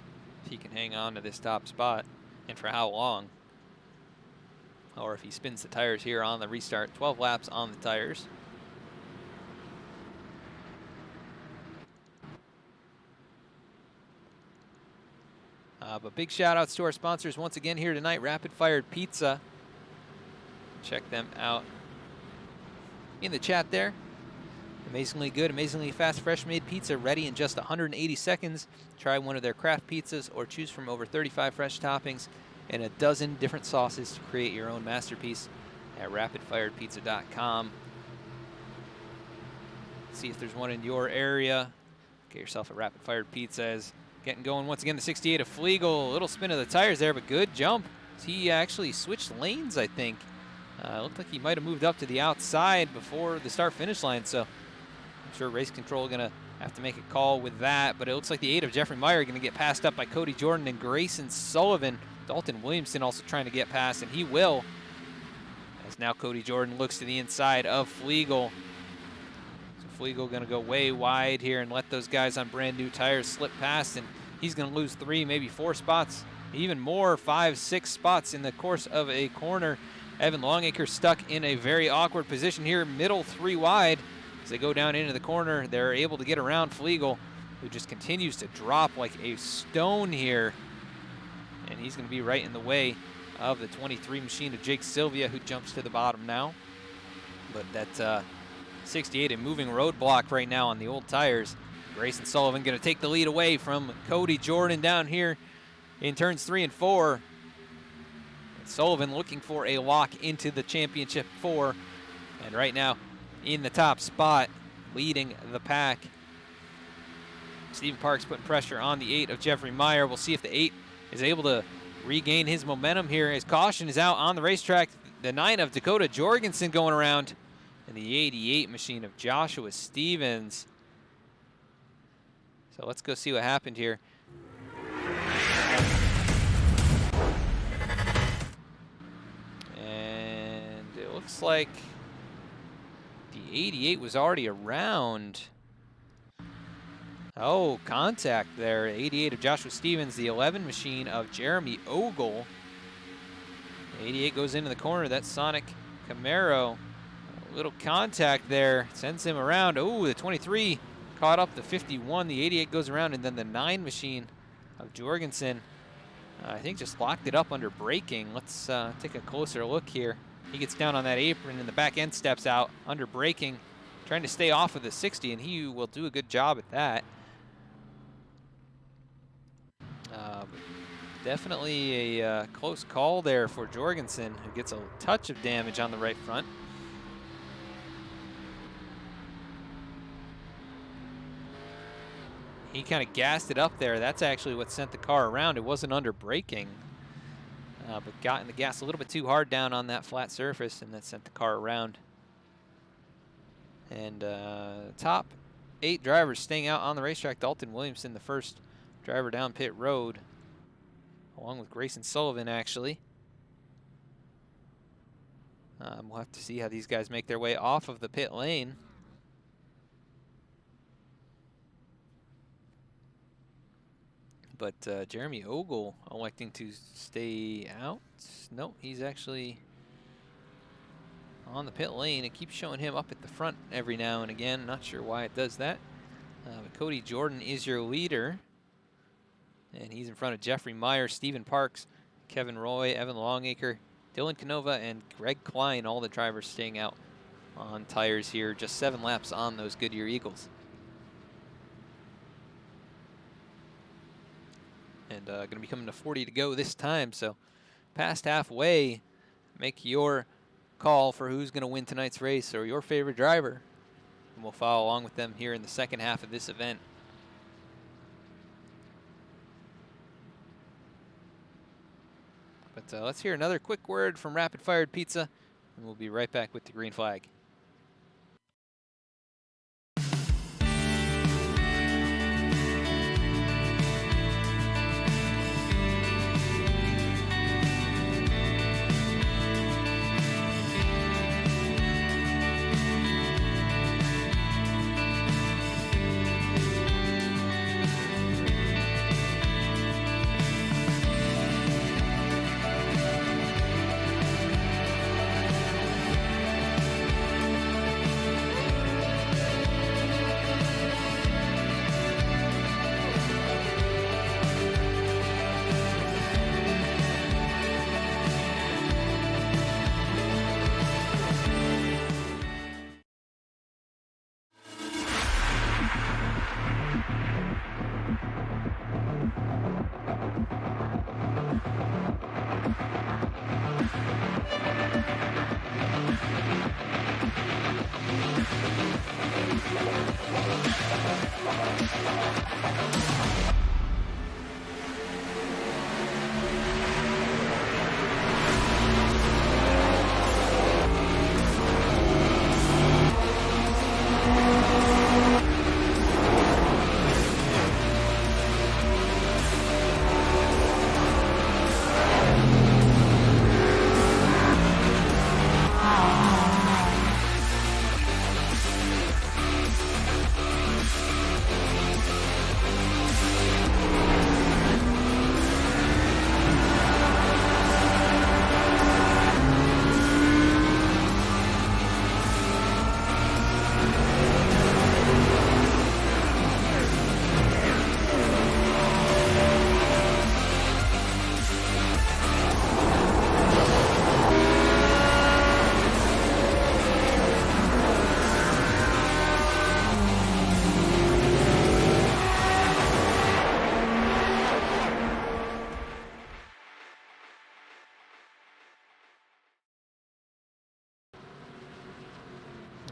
if he can hang on to this top spot and for how long, or if he spins the tires here on the restart. 12 laps on the tires. But big shout outs to our sponsors once again here tonight. Rapid Fired Pizza. check them out in the chat there. Amazingly good, amazingly fast, fresh-made pizza ready in just 180 seconds. Try one of their craft pizzas or choose from over 35 fresh toppings and a dozen different sauces to create your own masterpiece at rapidfiredpizza.com. See if there's one in your area. Get yourself a Rapid Fired Pizza. Is getting going once again. The 68 of Flegel. A little spin of the tires there, but good jump. He actually switched lanes, I think. Looked like he might have moved up to the outside before the start-finish line, so I'm sure race control going to have to make a call with that, but it looks like the 8 of Jeffrey Meyer going to get passed up by Cody Jordan and Grayson Sullivan. Dalton Williamson also trying to get past, and he will, as now Cody Jordan looks to the inside of Flegel. So Flegel going to go way wide here and let those guys on brand new tires slip past, and he's going to lose 3, maybe 4 spots, even more, 5, 6 spots in the course of a corner. Evan Longacre stuck in a very awkward position here, middle 3 wide. As they go down into the corner, they're able to get around Flegel, who just continues to drop like a stone here. And he's going to be right in the way of the 23 machine of Jake Sylvia, who jumps to the bottom now. But that 68, a moving roadblock right now on the old tires. Grayson Sullivan going to take the lead away from Cody Jordan down here in turns 3 and 4. Sullivan looking for a lock into the championship 4, and right now in the top spot, leading the pack. Stephen Parks putting pressure on the 8 of Jeffrey Meyer. We'll see if the 8 is able to regain his momentum here as caution is out on the racetrack. The 9 of Dakota Jorgensen going around, and the 88 machine of Joshua Stevens. So let's go see what happened here. Looks like the 88 was already around. Oh, contact there. 88 of Joshua Stevens, the 11 machine of Jeremy Ogle. The 88 goes into the corner. That's Sonic Camaro. A little contact there. Sends him around. Oh, the 23 caught up the 51. The 88 goes around, and then the 9 machine of Jorgensen, I think, just locked it up under braking. Let's take a closer look here. He gets down on that apron and the back end steps out under braking, trying to stay off of the 60, and he will do a good job at that. Definitely a close call there for Jorgensen, who gets a touch of damage on the right front. He kind of gassed it up there. That's actually what sent the car around. It wasn't under braking. But got in the gas a little bit too hard down on that flat surface, and that sent the car around. And top 8 drivers staying out on the racetrack. Dalton Williamson, the first driver down pit road, along with Grayson Sullivan, actually. We'll have to see how these guys make their way off of the pit lane. But Jeremy Ogle electing to stay out. No, he's actually on the pit lane. It keeps showing him up at the front every now and again. Not sure why it does that. But Cody Jordan is your leader. And he's in front of Jeffrey Meyer, Stephen Parks, Kevin Roy, Evan Longacre, Dylan Canova, and Greg Klein. All the drivers staying out on tires here. Just 7 laps on those Goodyear Eagles. And going to be coming to 40 to go this time, so past halfway. Make your call for who's going to win tonight's race or your favorite driver, and we'll follow along with them here in the second half of this event. But let's hear another quick word from Rapid Fired Pizza, and we'll be right back with the green flag.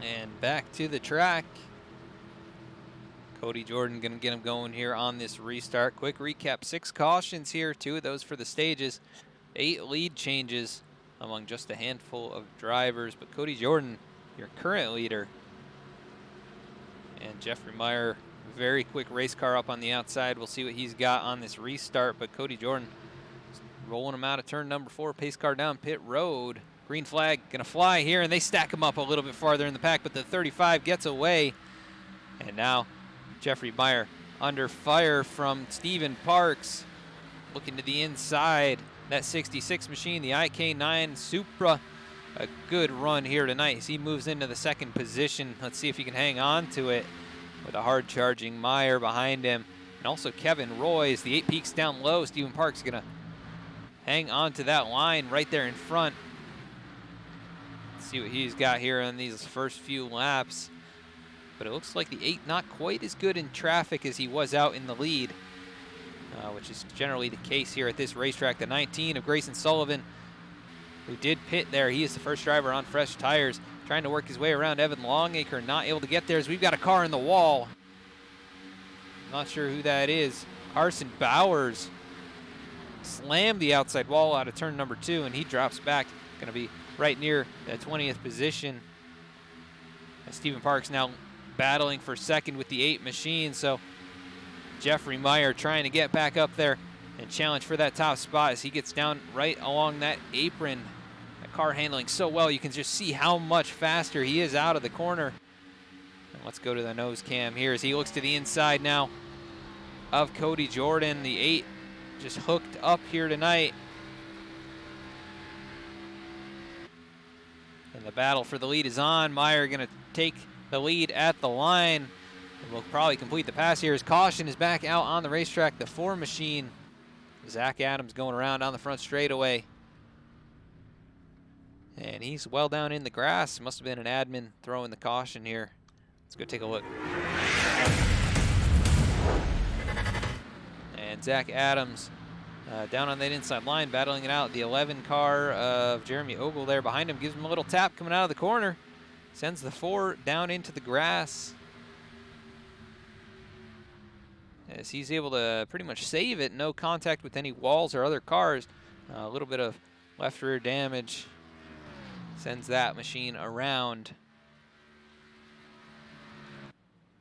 And back to the track. Cody Jordan gonna get him going here on this restart. Quick recap, 6 cautions here, 2 of those for the stages, 8 lead changes among just a handful of drivers, but Cody Jordan, your current leader. And Jeffrey Meyer, very quick race car up on the outside. We'll see what he's got on this restart, but Cody Jordan rolling him out of turn number 4, pace car down pit road. Green flag gonna fly here, and they stack him up a little bit farther in the pack, but the 35 gets away. And now Jeffrey Meyer under fire from Stephen Parks. Looking to the inside, that 66 machine, the IK9 Supra. A good run here tonight as he moves into the 2nd position. Let's see if he can hang on to it with a hard charging Meyer behind him. And also Kevin Roy's, the 8 peaks down low. Stephen Parks gonna hang on to that line right there in front. Let's see what he's got here on these first few laps. But it looks like the 8 not quite as good in traffic as he was out in the lead, which is generally the case here at this racetrack. The 19 of Grayson Sullivan, who did pit there. He is the first driver on fresh tires, trying to work his way around Evan Longacre, not able to get there as we've got a car in the wall. Not sure who that is. Carson Bowers slammed the outside wall out of turn number 2, and he drops back. Going to be right near the 20th position. And Stephen Parks now battling for 2nd with the 8 machine, so Jeffrey Meyer trying to get back up there and challenge for that top spot as he gets down right along that apron. That car handling so well, you can just see how much faster he is out of the corner. And let's go to the nose cam here as he looks to the inside now of Cody Jordan. The 8 just hooked up here tonight. And the battle for the lead is on. Meyer gonna take the lead at the line. And will probably complete the pass here. His caution is back out on the racetrack. The 4 machine. Zach Adams going around on the front straightaway. And he's well down in the grass. Must have been an admin throwing the caution here. Let's go take a look. And Zach Adams down on that inside line, battling it out. The 11 car of Jeremy Ogle there behind him gives him a little tap coming out of the corner. Sends the 4 down into the grass. As he's able to pretty much save it, no contact with any walls or other cars. A little bit of left rear damage sends that machine around.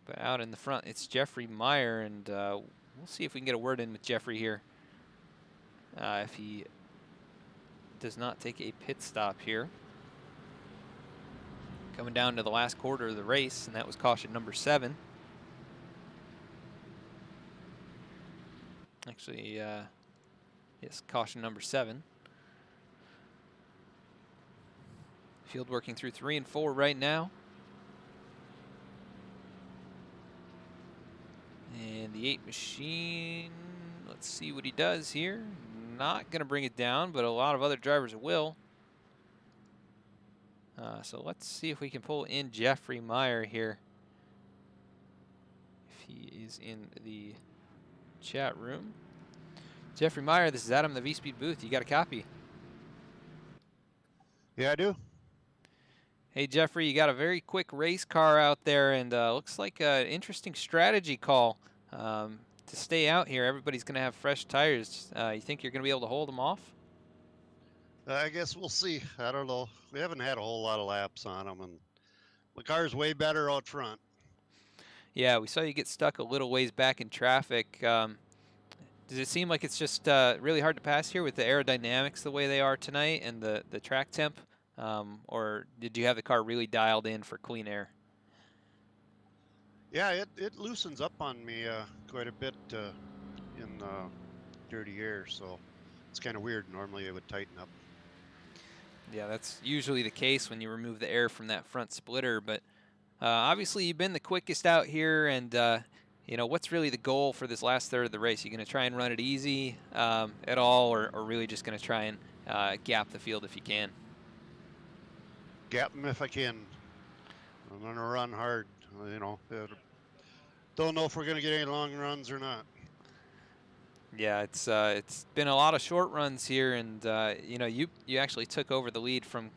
But out in the front, it's Jeffrey Meyer, and we'll see if we can get a word in with Jeffrey here. If he does not take a pit stop here. Coming down to the last quarter of the race, and that was caution number 7. Actually, yes, caution number 7. Field working through 3 and 4 right now. And the 8 machine, let's see what he does here. Not going to bring it down, but a lot of other drivers will. So let's see if we can pull in Jeffrey Meyer here. If he is in the chat room. Jeffrey Meyer, this is Adam, the V-Speed booth. You got a copy? Yeah, I do. Hey, Jeffrey, you got a very quick race car out there, and looks like an interesting strategy call to stay out here. Everybody's going to have fresh tires. You think you're going to be able to hold them off? I guess we'll see. I don't know. We haven't had a whole lot of laps on them, and the car's way better out front. Yeah, we saw you get stuck a little ways back in traffic. Does it seem like it's just really hard to pass here with the aerodynamics the way they are tonight and the track temp? Or did you have the car really dialed in for clean air? Yeah, it loosens up on me quite a bit in dirty air, so it's kind of weird. Normally it would tighten up. Yeah, that's usually the case when you remove the air from that front splitter, but obviously you've been the quickest out here, and you know, what's really the goal for this last third of the race? Are you going to try and run it easy at all, or really just going to try and gap the field if you can? Gap them if I can. I'm going to run hard, you know. Don't know if we're going to get any long runs or not. Yeah, it's been a lot of short runs here, and you know, you actually took over the lead from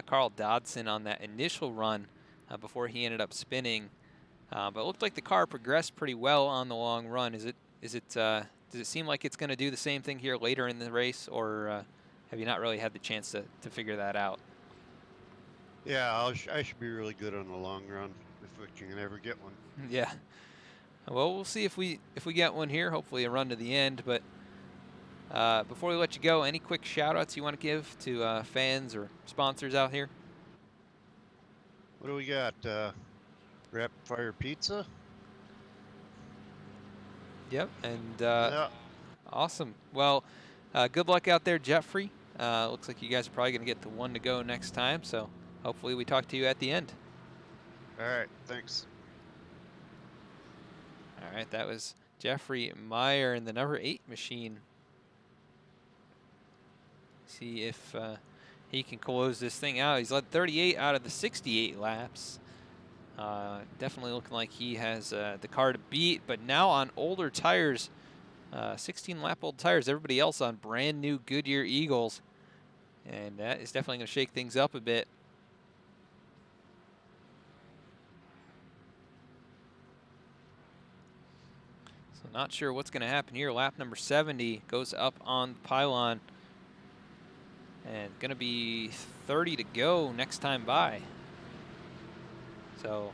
Carl Dodson on that initial run. before he ended up spinning. But it looked like the car progressed pretty well on the long run. Does it seem like it's going to do the same thing here later in the race, or have you not really had the chance to figure that out? Yeah, I should be really good on the long run if we can ever get one. Yeah. Well, we'll see if we get one here. Hopefully a run to the end. But before we let you go, any quick shout-outs you want to give to fans or sponsors out here? What do we got? Rapid Fire Pizza? Yep, and Yeah. awesome. Well, good luck out there, Jeffrey. Looks like you guys are probably going to get the one to go next time, so hopefully we talk to you at the end. All right, thanks. All right, that was Jeffrey Meyer in the number 8 machine. See if he can close this thing out. He's led 38 out of the 68 laps. Definitely looking like he has the car to beat, but now on older tires, 16-lap old tires. Everybody else on brand new Goodyear Eagles, and that is definitely going to shake things up a bit. So not sure what's going to happen here. Lap number 70 goes up on the pylon, and going to be 30 to go next time by. So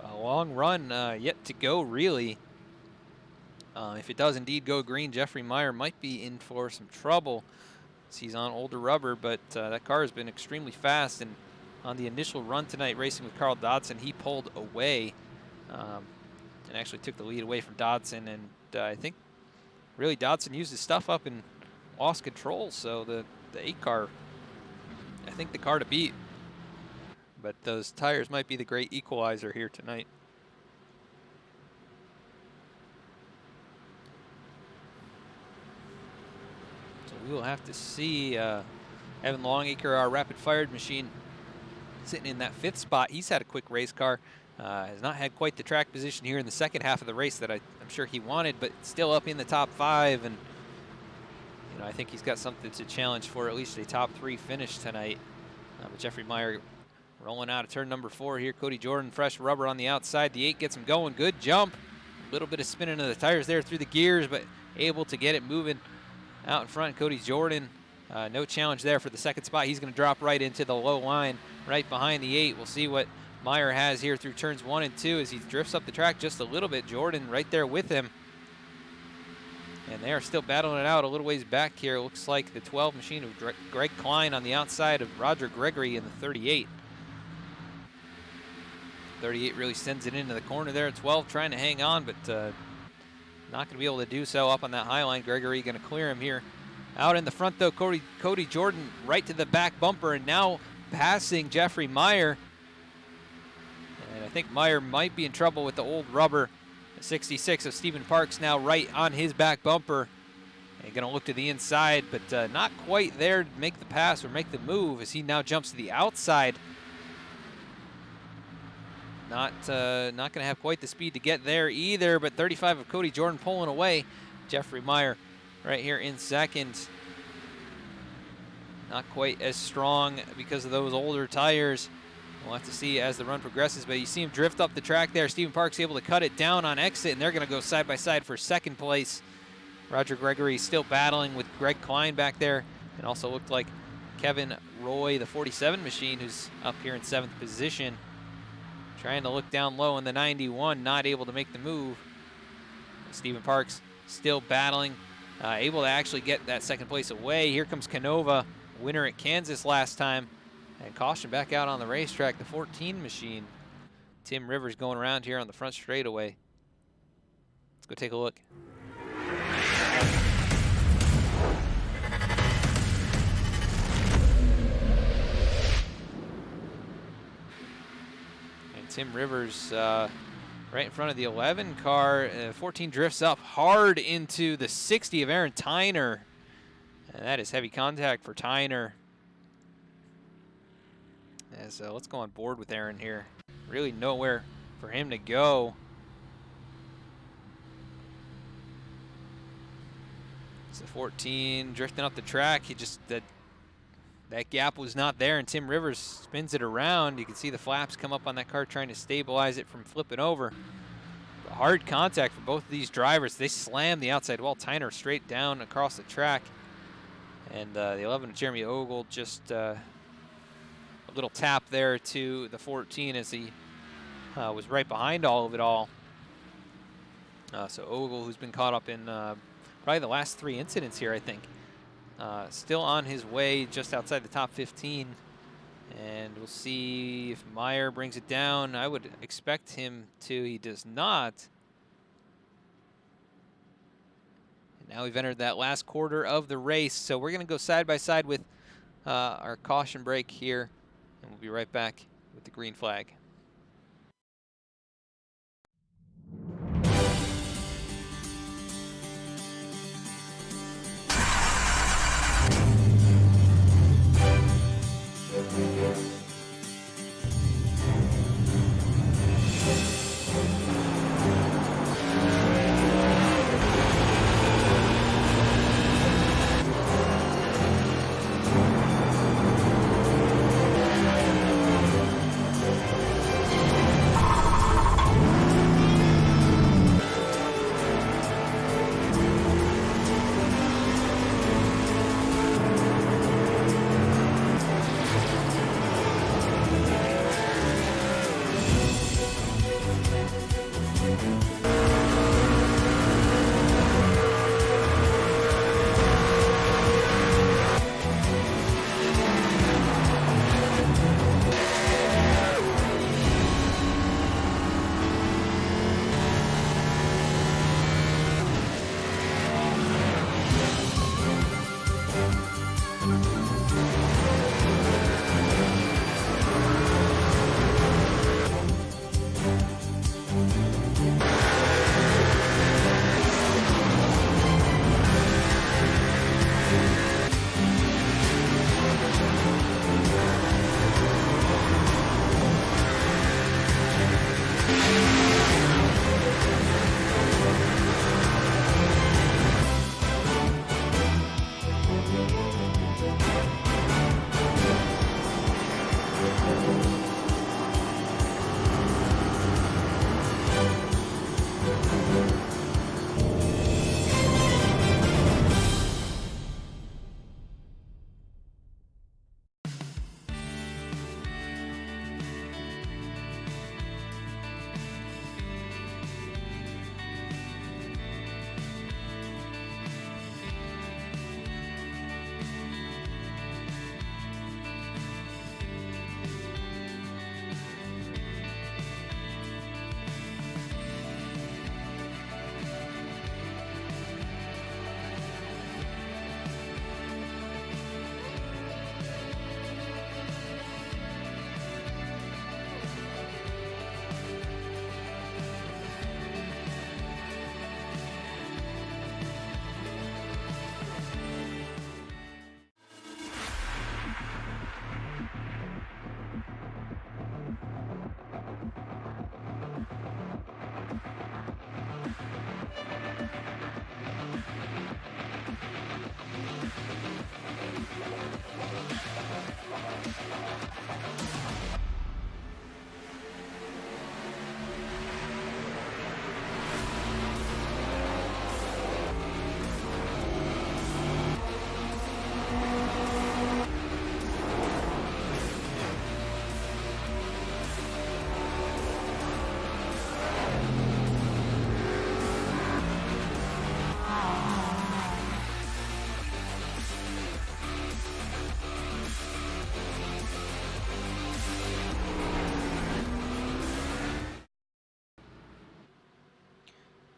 a long run yet to go, really. If it does indeed go green, Jeffrey Meyer might be in for some trouble. He's on older rubber, but that car has been extremely fast. And on the initial run tonight, racing with Carl Dodson, he pulled away and actually took the lead away from Dodson. And I think really Dodson used his stuff up and lost control. So the 8 car, I think the car to beat. But those tires might be the great equalizer here tonight. So we will have to see. Evan Longacre, our rapid-fired machine, sitting in that 5th spot. He's had a quick race car. Has not had quite the track position here in the second half of the race that I'm sure he wanted, but still up in the top 5. And I think he's got something to challenge for at least a top 3 finish tonight. But Jeffrey Meyer rolling out of turn number 4 here. Cody Jordan, fresh rubber on the outside. The 8 gets him going. Good jump. A little bit of spinning of the tires there through the gears, but able to get it moving out in front. Cody Jordan, no challenge there for the 2nd spot. He's going to drop right into the low line right behind the 8. We'll see what Meyer has here through turns 1 and 2 as he drifts up the track just a little bit. Jordan right there with him. And they are still battling it out a little ways back here. It looks like the 12 machine of Greg Klein on the outside of Roger Gregory in the 38. 38 really sends it into the corner there. 12 trying to hang on, but not going to be able to do so up on that high line. Gregory going to clear him here. Out in the front, though, Cody Jordan right to the back bumper, and now passing Jeffrey Meyer. And I think Meyer might be in trouble with the old rubber. The 66 of Stephen Parks now right on his back bumper. And going to look to the inside, but not quite there to make the pass or make the move as he now jumps to the outside. Not going to have quite the speed to get there either, but 35 of Cody Jordan pulling away. Jeffrey Meyer right here in 2nd. Not quite as strong because of those older tires. We'll have to see as the run progresses, but you see him drift up the track there. Stephen Parks able to cut it down on exit, and they're going to go side by side for 2nd place. Roger Gregory still battling with Greg Klein back there, and also looked like Kevin Roy, the 47 machine, who's up here in 7th position. Trying to look down low in the 91, not able to make the move. Stephen Parks still battling, able to actually get that 2nd place away. Here comes Canova, winner at Kansas last time. And caution back out on the racetrack, the 14 machine. Tim Rivers going around here on the front straightaway. Let's go take a look. Tim Rivers right in front of the 11 car. 14 drifts up hard into the 60 of Aaron Tyner. And that is heavy contact for Tyner. As let's go on board with Aaron here. Really nowhere for him to go. It's a 14 drifting up the track. He just that that gap was not there, and Tim Rivers spins it around. You can see the flaps come up on that car trying to stabilize it from flipping over. Hard contact for both of these drivers. They slam the outside wall. Tyner straight down across the track. And the 11 of Jeremy Ogle just a little tap there to the 14 as he was right behind all of it all. So Ogle, who's been caught up in probably the last 3 incidents here, I think. Still on his way just outside the top 15. And we'll see if Meyer brings it down. I would expect him to. He does not. And now we've entered that last quarter of the race. So we're going to go side by side with our caution break here. And we'll be right back with the green flag.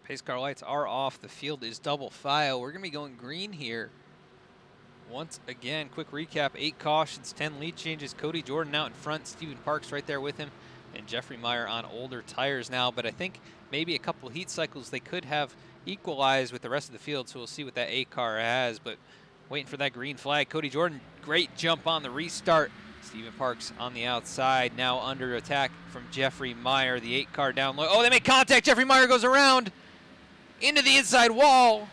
Pace car lights are off. The field is double file. We're going to be going green here. Once again, quick recap, 8 cautions, 10 lead changes. Cody Jordan out in front, Stephen Parks right there with him, and Jeffrey Meyer on older tires now. But I think maybe a couple heat cycles they could have equalized with the rest of the field, so we'll see what that 8 car has. But waiting for that green flag. Cody Jordan, great jump on the restart. Stephen Parks on the outside, now under attack from Jeffrey Meyer. The 8 car down low. Oh, they make contact. Jeffrey Meyer goes around into the inside wall.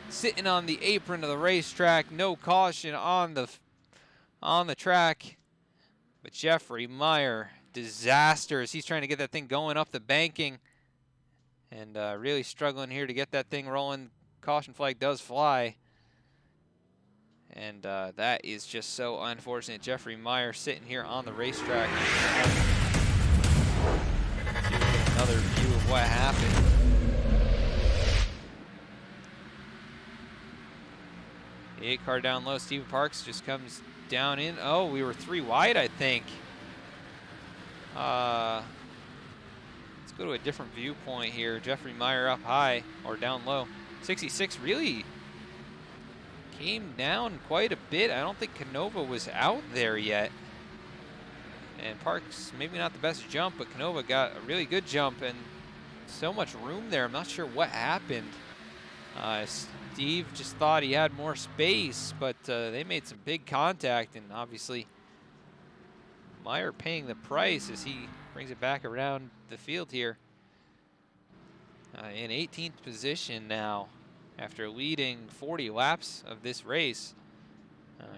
sitting on the apron of the racetrack. No caution on the track. But Jeffrey Meyer, disaster as he's trying to get that thing going up the banking. And really struggling here to get that thing rolling. Caution flag does fly. And that is just so unfortunate. Jeffrey Meyer sitting here on the racetrack. Another view of what happened. The 8 car down low. Steven Parks just comes down in. Oh, we were 3 wide, I think. Let's go to a different viewpoint here. Jeffrey Meyer up high or down low. 66 really came down quite a bit. I don't think Canova was out there yet. And Parks, maybe not the best jump, but Canova got a really good jump and so much room there. I'm not sure what happened. Steve just thought he had more space, but they made some big contact, and obviously Meyer paying the price as he brings it back around the field here. In 18th position now after leading 40 laps of this race.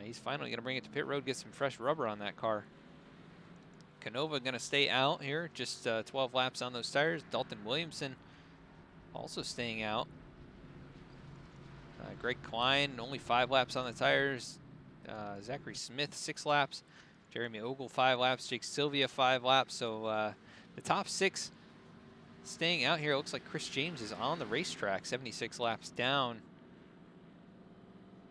He's finally going to bring it to pit road, get some fresh rubber on that car. Canova going to stay out here, just 12 laps on those tires. Dalton Williamson also staying out. Greg Klein, only 5 laps on the tires. Zachary Smith, 6 laps. Jeremy Ogle, 5 laps. Jake Sylvia, 5 laps. So the top 6 staying out here. It looks like Chris James is on the racetrack, 76 laps down.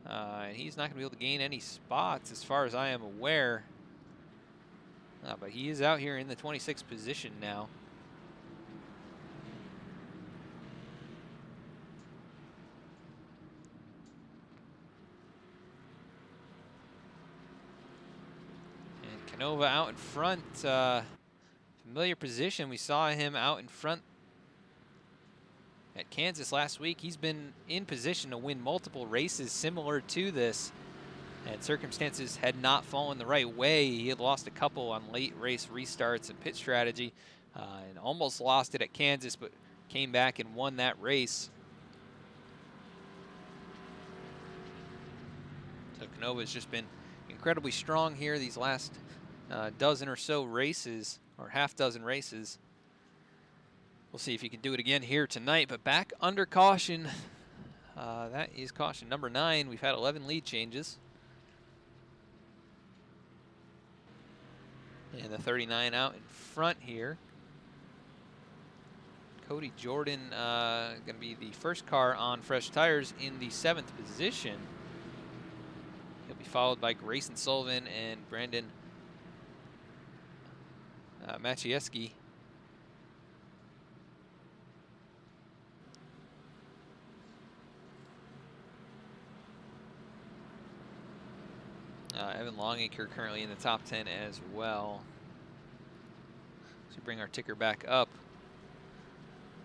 And he's not going to be able to gain any spots as far as I am aware. But he is out here in the 26th position now. And Canova out in front. Familiar position. We saw him out in front at Kansas last week. He's been in position to win multiple races similar to this, and circumstances had not fallen the right way. He had lost a couple on late race restarts and pit strategy, and almost lost it at Kansas, but came back and won that race. So Canova's just been incredibly strong here these last dozen or so races, or half dozen races. We'll see if he can do it again here tonight, but back under caution. That is caution number 9. We've had 11 lead changes. And the 39 out in front here. Cody Jordan going to be the first car on fresh tires in the 7th position. He'll be followed by Grayson Sullivan and Brandon Maciejewski. Evan Longacre currently in the top 10 as well. So bring our ticker back up.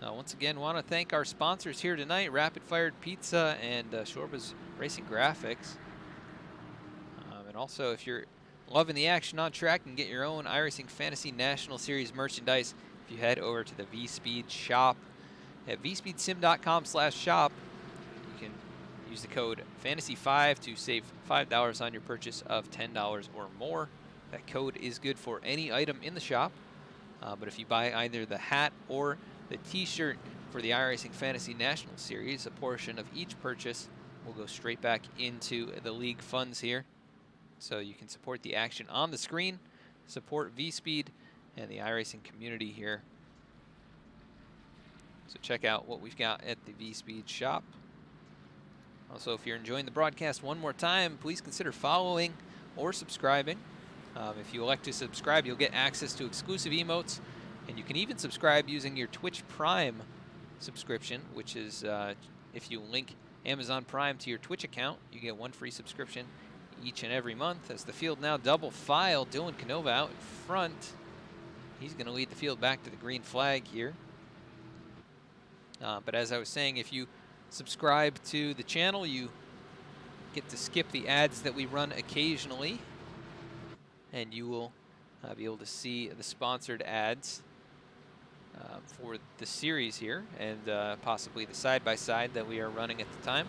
Once again, want to thank our sponsors here tonight, Rapid Fired Pizza and Shorba's Racing Graphics. And also, if you're loving the action on track, you can get your own iRacing Fantasy National Series merchandise if you head over to the VSpeed shop at vspeedsim.com/shop. You can use the code FANTASY5 to save $5 on your purchase of $10 or more. That code is good for any item in the shop, but if you buy either the hat or the t-shirt for the iRacing Fantasy National Series, a portion of each purchase will go straight back into the league funds here. So you can support the action on the screen, support VSpeed and the iRacing community here. So check out what we've got at the VSpeed shop. Also, if you're enjoying the broadcast one more time, please consider following or subscribing. If you elect to subscribe, you'll get access to exclusive emotes, and you can even subscribe using your Twitch Prime subscription, which is if you link Amazon Prime to your Twitch account, you get 1 free subscription each and every month. As the field now double file, Dylan Canova out in front. He's going to lead the field back to the green flag here. But as I was saying, if you subscribe to the channel, you get to skip the ads that we run occasionally, and you will be able to see the sponsored ads for the series here, and possibly the side-by-side that we are running at the time.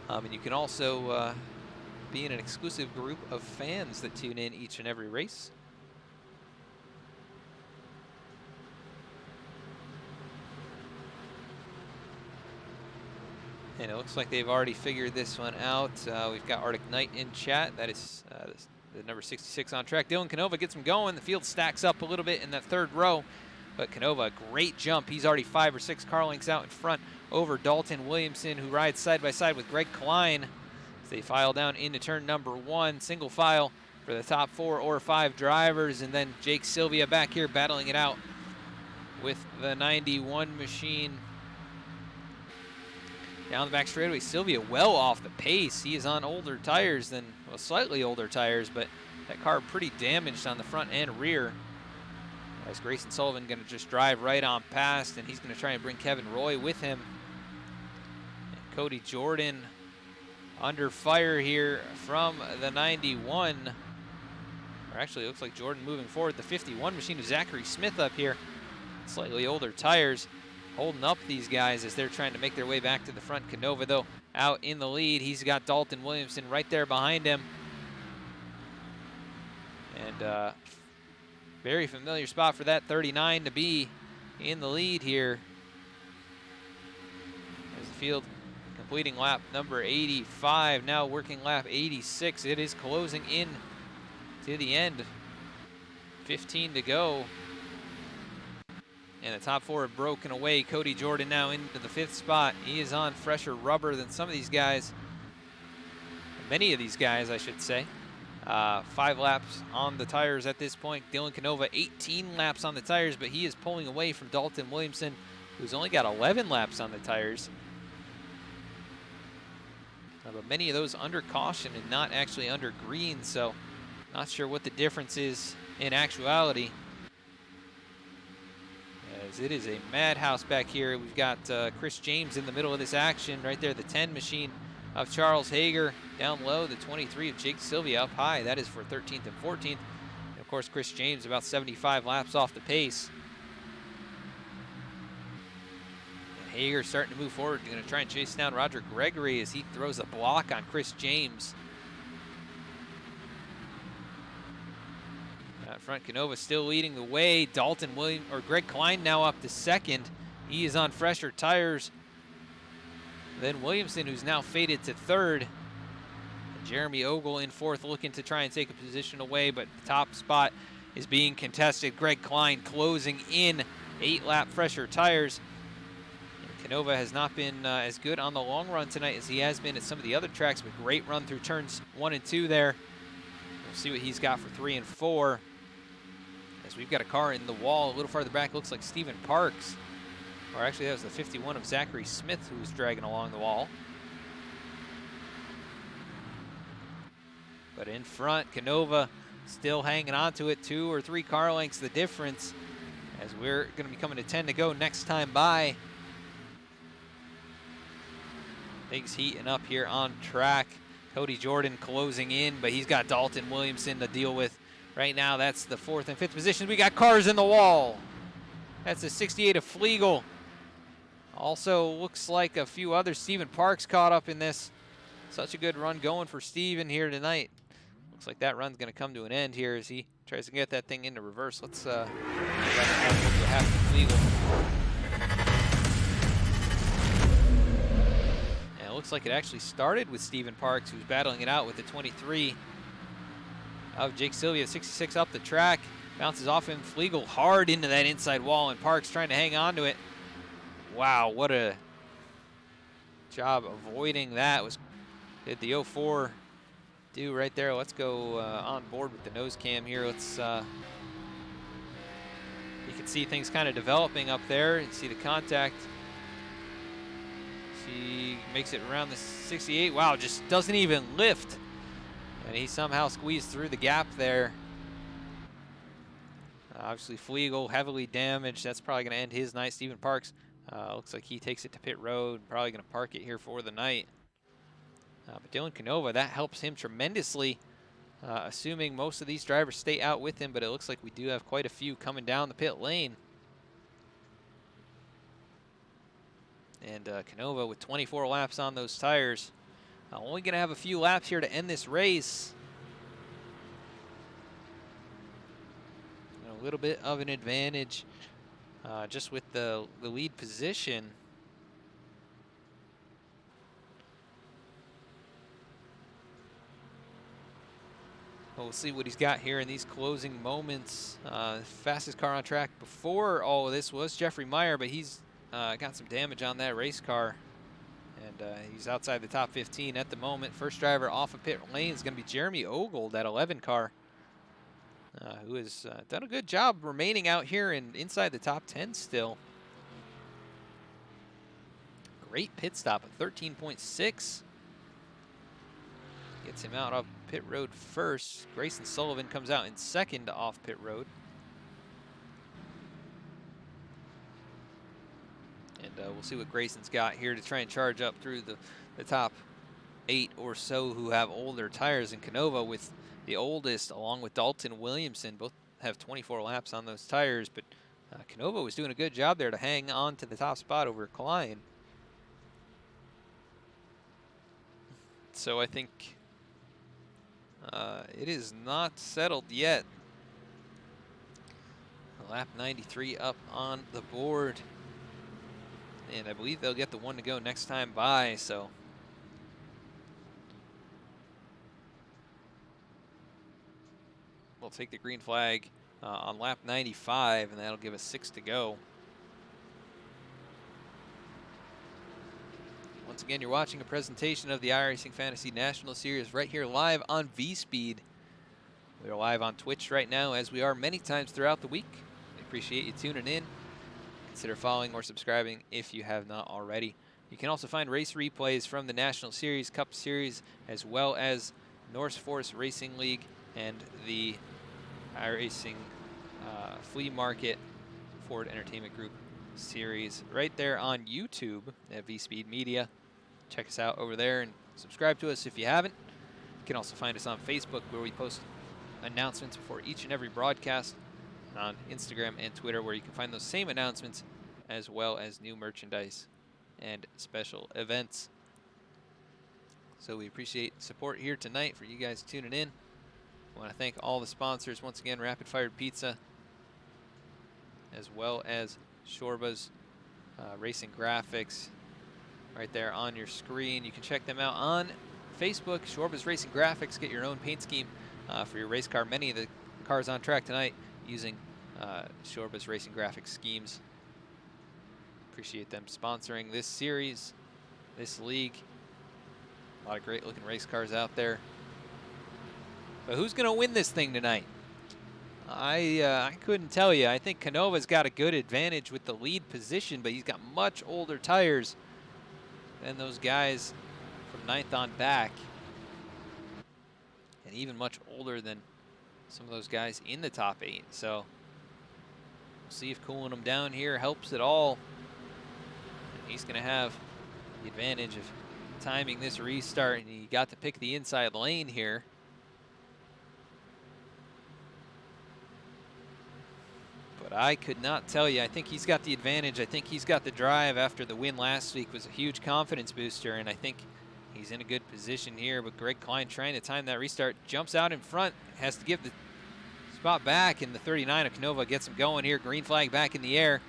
And you can also be in an exclusive group of fans that tune in each and every race. And it looks like they've already figured this one out. We've got Arctic Knight in chat. That is the number 66 on track. Dylan Canova gets him going. The field stacks up a little bit in that third row. But Canova, great jump. He's already 5 or 6 car lengths out in front over Dalton Williamson, who rides side by side with Greg Klein as they file down into turn number 1. Single file for the top 4 or 5 drivers. And then Jake Sylvia back here battling it out with the 91 machine. Down the back straightaway, Sylvia well off the pace. He is on older tires than, well, slightly older tires, but that car pretty damaged on the front and rear. As Grayson Sullivan going to just drive right on past, and he's going to try and bring Kevin Roy with him. And Cody Jordan under fire here from the 91. Or actually, it looks like Jordan moving forward. The 51 machine of Zachary Smith up here. Slightly older tires, holding up these guys as they're trying to make their way back to the front. Canova, though, out in the lead. He's got Dalton Williamson right there behind him. And very familiar spot for that 39 to be in the lead here. As the field completing lap number 85, now working lap 86. It is closing in to the end. 15 to go. And the top 4 have broken away. Cody Jordan now into the 5th spot. He is on fresher rubber than some of these guys. Many of these guys, I should say. 5 laps on the tires at this point. Dylan Canova, 18 laps on the tires, but he is pulling away from Dalton Williamson, who's only got 11 laps on the tires. But many of those under caution and not actually under green, so not sure what the difference is in actuality. As it is a madhouse back here. We've got Chris James in the middle of this action. Right there, the 10 machine of Charles Hager. Down low, the 23 of Jake Sylvia. Up high, that is for 13th and 14th. And of course, Chris James about 75 laps off the pace. And Hager starting to move forward. Going to try and chase down Roger Gregory as he throws a block on Chris James. Out front, Canova still leading the way. Greg Klein now up to 2nd. He is on fresher tires. Then Williamson, who's now faded to 3rd. And Jeremy Ogle in 4th, looking to try and take a position away, but the top spot is being contested. Greg Klein closing in, 8-lap fresher tires. And Canova has not been as good on the long run tonight as he has been at some of the other tracks, but great run through turns 1 and 2 there. We'll see what he's got for 3 and 4. As we've got a car in the wall a little farther back, looks like Stephen Parks. Or actually, that was the 51 of Zachary Smith who was dragging along the wall. But in front, Canova still hanging on to it, 2 or 3 car lengths the difference, as we're going to be coming to 10 to go next time by. Things heating up here on track. Cody Jordan closing in, but he's got Dalton Williamson to deal with. Right now, that's the 4th and 5th positions. We got cars in the wall. That's the 68 of Flegel. Also looks like a few others. Stephen Parks caught up in this. Such a good run going for Stephen here tonight. Looks like that run's going to come to an end here as he tries to get that thing into reverse. Let's what happened to Flegel. And it looks like it actually started with Stephen Parks, who's battling it out with the 23 of Jake Sylvia. 66 up the track. Bounces off him. Flegel hard into that inside wall, and Parks trying to hang on to it. Wow, what a job avoiding that. Did the 04 do right there. Let's go on board with the nose cam here. Let's you can see things kind of developing up there and see the contact. She makes it around the 68. Wow, just doesn't even lift. And he somehow squeezed through the gap there. Obviously, Flegel heavily damaged. That's probably going to end his night. Stephen Parks looks like he takes it to pit road. Probably going to park it here for the night. But Dylan Canova, that helps him tremendously, assuming most of these drivers stay out with him. But it looks like we do have quite a few coming down the pit lane. And Canova with 24 laps on those tires Only going to have a few laps here to end this race. A little bit of an advantage just with the lead position. We'll see what he's got here in these closing moments. Fastest car on track before all of this was Jeffrey Meyer, but he's got some damage on that race car. And he's outside the top 15 at the moment. First driver off of pit lane is going to be Jeremy Ogle, that 11 car, who has done a good job remaining out here and inside the top 10 still. Great pit stop at 13.6. Gets him out off pit road first. Grayson Sullivan comes out in second off pit road. And we'll see what Grayson's got here to try and charge up through the top 8 or so who have older tires in Canova, with the oldest, along with Dalton Williamson. Both have 24 laps on those tires, but Canova was doing a good job there to hang on to the top spot over Klein. So I think it is not settled yet. Lap 93 up on the board. And I believe they'll get the one to go next time by, so. We'll take the green flag on lap 95, and that'll give us 6 to go. Once again, you're watching a presentation of the iRacing Fantasy National Series right here live on VSpeed. We are live on Twitch right now, as we are many times throughout the week. We appreciate you tuning in. Consider following or subscribing if you have not already. You can also find race replays from the National Series, Cup Series, as well as Norse Force Racing League and the iRacing Flea Market Ford Entertainment Group Series right there on YouTube at VSpeed Media. Check us out over there and subscribe to us if you haven't. You can also find us on Facebook, where we post announcements before each and every broadcast, and on Instagram and Twitter, where you can find those same announcements as well as new merchandise and special events. So we appreciate support here tonight for you guys tuning in. I want to thank all the sponsors once again: Rapid Fired Pizza, as well as Shorba's Racing Graphics, right there on your screen. You can check them out on Facebook, Shorba's Racing Graphics. Get your own paint scheme for your race car. Many of the cars on track tonight using Shorba's Racing Graphics schemes. Appreciate them sponsoring this series, this league. A lot of great looking race cars out there. But who's going to win this thing tonight? I couldn't tell you. I think Canova's got a good advantage with the lead position, but he's got much older tires than those guys from 9th on back. And even much older than some of those guys in the top 8. So we'll see if cooling them down here helps at all. And he's going to have the advantage of timing this restart, and he got to pick the inside lane here. But I could not tell you. I think he's got the advantage. I think he's got the drive after the win last week. Was a huge confidence booster, and I think he's in a good position here. But Greg Klein trying to time that restart. Jumps out in front. Has to give the spot back, and the 39 of Canova gets him going here. Green flag back in the air.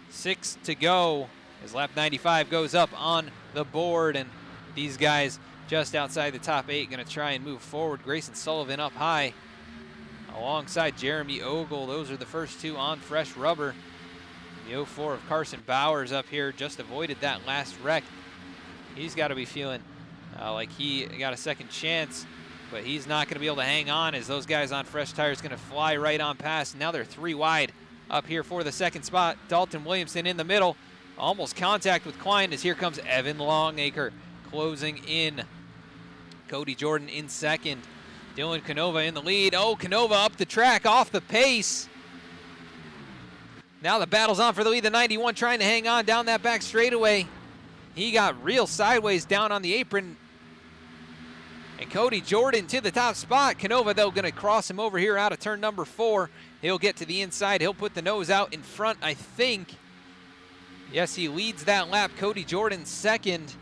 6 to go as lap 95 goes up on the board, and these guys just outside the top 8 going to try and move forward. Grayson Sullivan up high alongside Jeremy Ogle. Those are the first two on fresh rubber. The 04 of Carson Bowers up here just avoided that last wreck. He's got to be feeling like he got a second chance, but he's not going to be able to hang on, as those guys on fresh tires going to fly right on past. Now they're 3 wide up here for the second spot. Dalton Williamson in the middle. Almost contact with Klein, as here comes Evan Longacre closing in. Cody Jordan in second. Dylan Canova in the lead. Oh, Canova up the track, off the pace. Now the battle's on for the lead. The 91 trying to hang on down that back straightaway. He got real sideways down on the apron. And Cody Jordan to the top spot. Canova, though, going to cross him over here out of turn number 4. He'll get to the inside. He'll put the nose out in front, I think. Yes, he leads that lap. Cody Jordan second.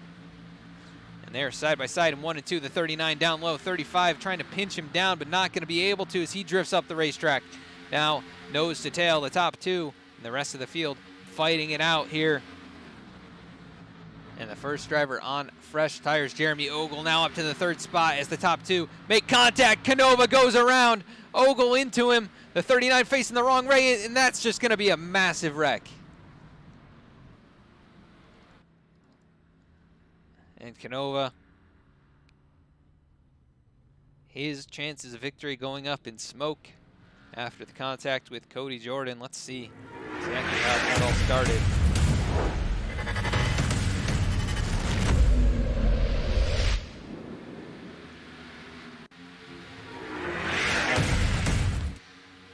And And they're side by side in 1 and 2. The 39 down low, 35 trying to pinch him down, but not going to be able to as he drifts up the racetrack. Now nose to tail, the top two, and the rest of the field fighting it out here. And the first driver on fresh tires, Jeremy Ogle, now up to the 3rd spot as the top two make contact. Canova goes around, Ogle into him. The 39 facing the wrong way, and that's just going to be a massive wreck. And Canova, his chances of victory going up in smoke after the contact with Cody Jordan. Let's see exactly how that all started.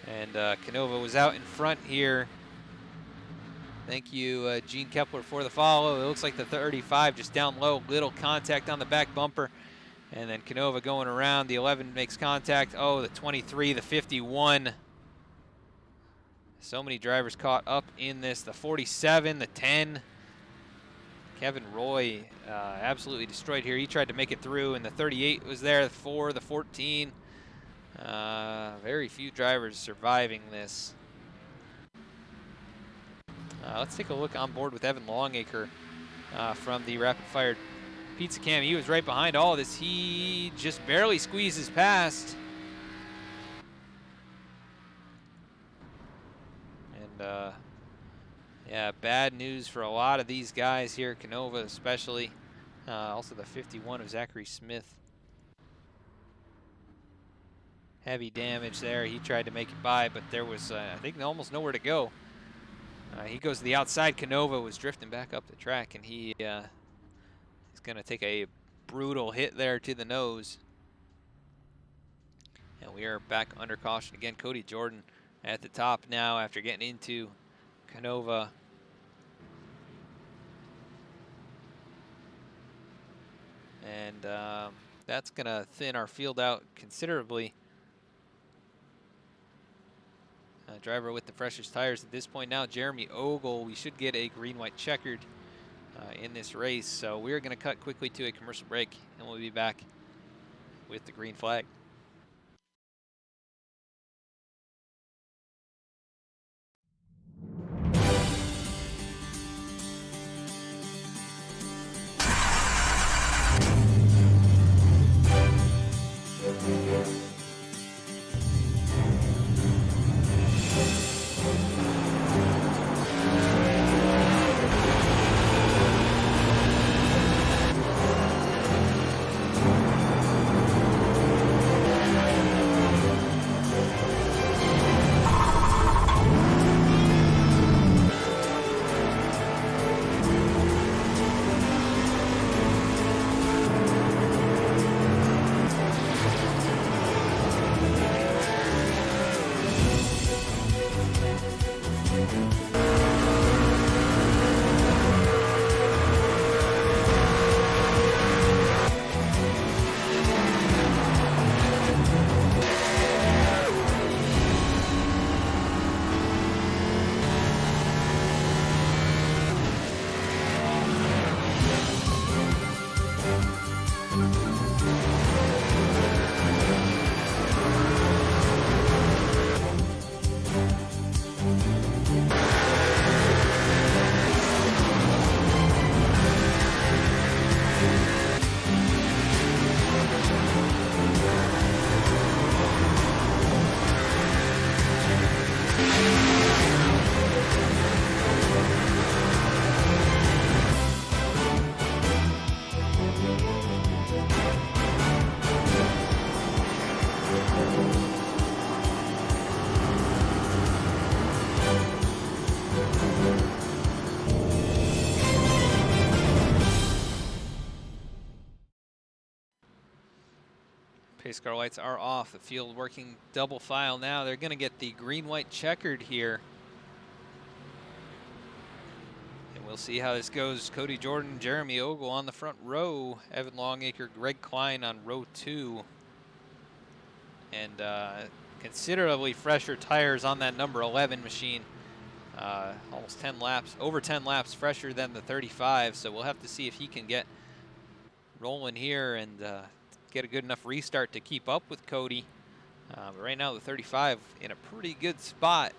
And Canova was out in front here. Thank you, Gene Kepler, for the follow. It looks like the 35 just down low, little contact on the back bumper. And then Canova going around. The 11 makes contact. Oh, the 23, the 51. So many drivers caught up in this. The 47, the 10. Kevin Roy absolutely destroyed here. He tried to make it through, and the 38 was there. The 4, the 14. Very few drivers surviving this. Let's take a look on board with Evan Longacre from the Rapid Fire Pizza Cam. He was right behind all of this. He just barely squeezes past. And yeah, bad news for a lot of these guys here, Canova especially. Also the 51 of Zachary Smith. Heavy damage there. He tried to make it by, but there was, I think, almost nowhere to go. He goes to the outside. Canova was drifting back up the track, and he is going to take a brutal hit there to the nose. And we are back under caution again. Cody Jordan at the top now after getting into Canova. And that's going to thin our field out considerably. Driver with the freshest tires at this point now, Jeremy Ogle. We should get a green-white checkered in this race. So we're going to cut quickly to a commercial break, and we'll be back with the green flag. Pace car lights are off. The field working double file now. They're going to get the green-white checkered here. And we'll see how this goes. Cody Jordan, Jeremy Ogle on the front row. Evan Longacre, Greg Klein on row 2. And considerably fresher tires on that number 11 machine. Almost 10 laps, over 10 laps fresher than the 35. So we'll have to see if he can get rolling here and get a good enough restart to keep up with Cody. But right now the 35 in a pretty good spot.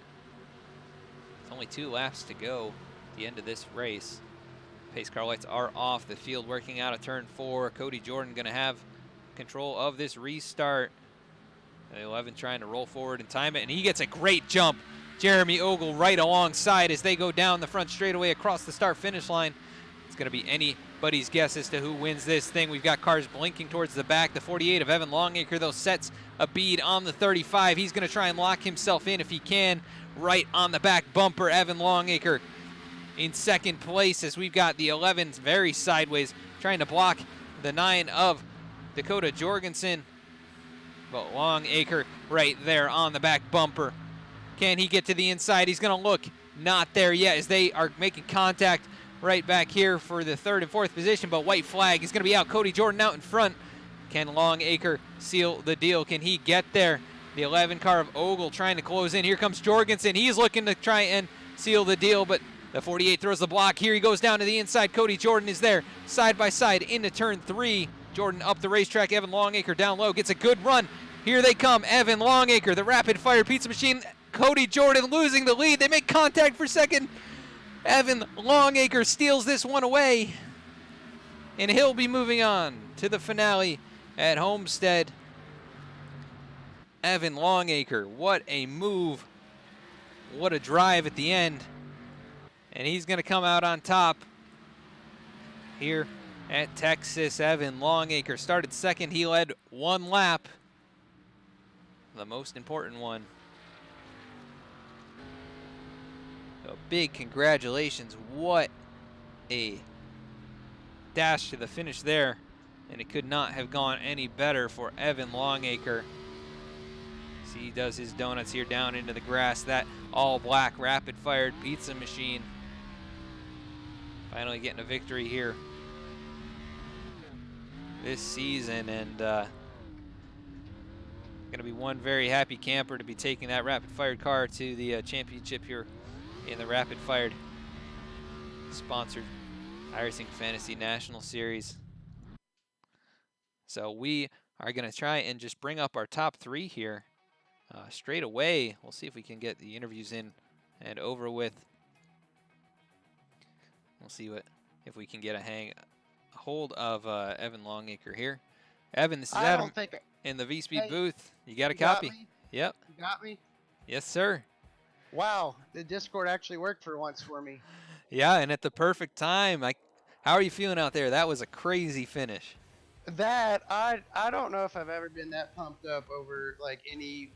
It's only 2 laps to go at the end of this race. Pace car lights are off. The field working out of turn 4. Cody Jordan going to have control of this restart. The 11 trying to roll forward and time it, and he gets a great jump. Jeremy Ogle right alongside as they go down the front straightaway across the start-finish line. It's going to be anybody's guess as to who wins this thing. We've got cars blinking towards the back. The 48 of Evan Longacre, though, sets a bead on the 35. He's going to try and lock himself in if he can. Right on the back bumper, Evan Longacre in second place as we've got the 11 very sideways trying to block the 9 of Dakota Jorgensen. But Longacre right there on the back bumper. Can he get to the inside? He's going to look. Not there yet as they are making contact right back here for the 3rd and 4th position. But white flag is going to be out. Cody Jordan out in front. Can Longacre seal the deal? Can he get there? The 11 car of Ogle trying to close in. Here comes Jorgensen. He's looking to try and seal the deal, but the 48 throws the block. Here he goes down to the inside. Cody Jordan is there side by side into turn 3. Jordan up the racetrack. Evan Longacre down low. Gets a good run. Here they come. Evan Longacre, the rapid-fire pizza machine. Cody Jordan losing the lead. They make contact for second. Evan Longacre steals this one away. And he'll be moving on to the finale at Homestead. Evan Longacre, what a move. What a drive at the end. And he's going to come out on top here at Texas. Evan Longacre started second. He led 1 lap. The most important one. So big congratulations. What a dash to the finish there. And it could not have gone any better for Evan Longacre. See, he does his donuts here down into the grass. That all-black rapid-fired pizza machine. Finally getting a victory here this season, and going to be one very happy camper to be taking that rapid-fired car to the championship here in the rapid-fired sponsored IRacing Fantasy National Series. So we are going to try and just bring up our top 3 here straight away. We'll see if we can get the interviews in and over with. We'll see if we can get a hold of Evan Longacre here. Evan, this is Adam in the V-Speed booth. You got a copy? Got me? Yep. You got me? Yes, sir. Wow, the Discord actually worked for once for me. Yeah, and at the perfect time. How are you feeling out there? That was a crazy finish. That I don't know if I've ever been that pumped up over like any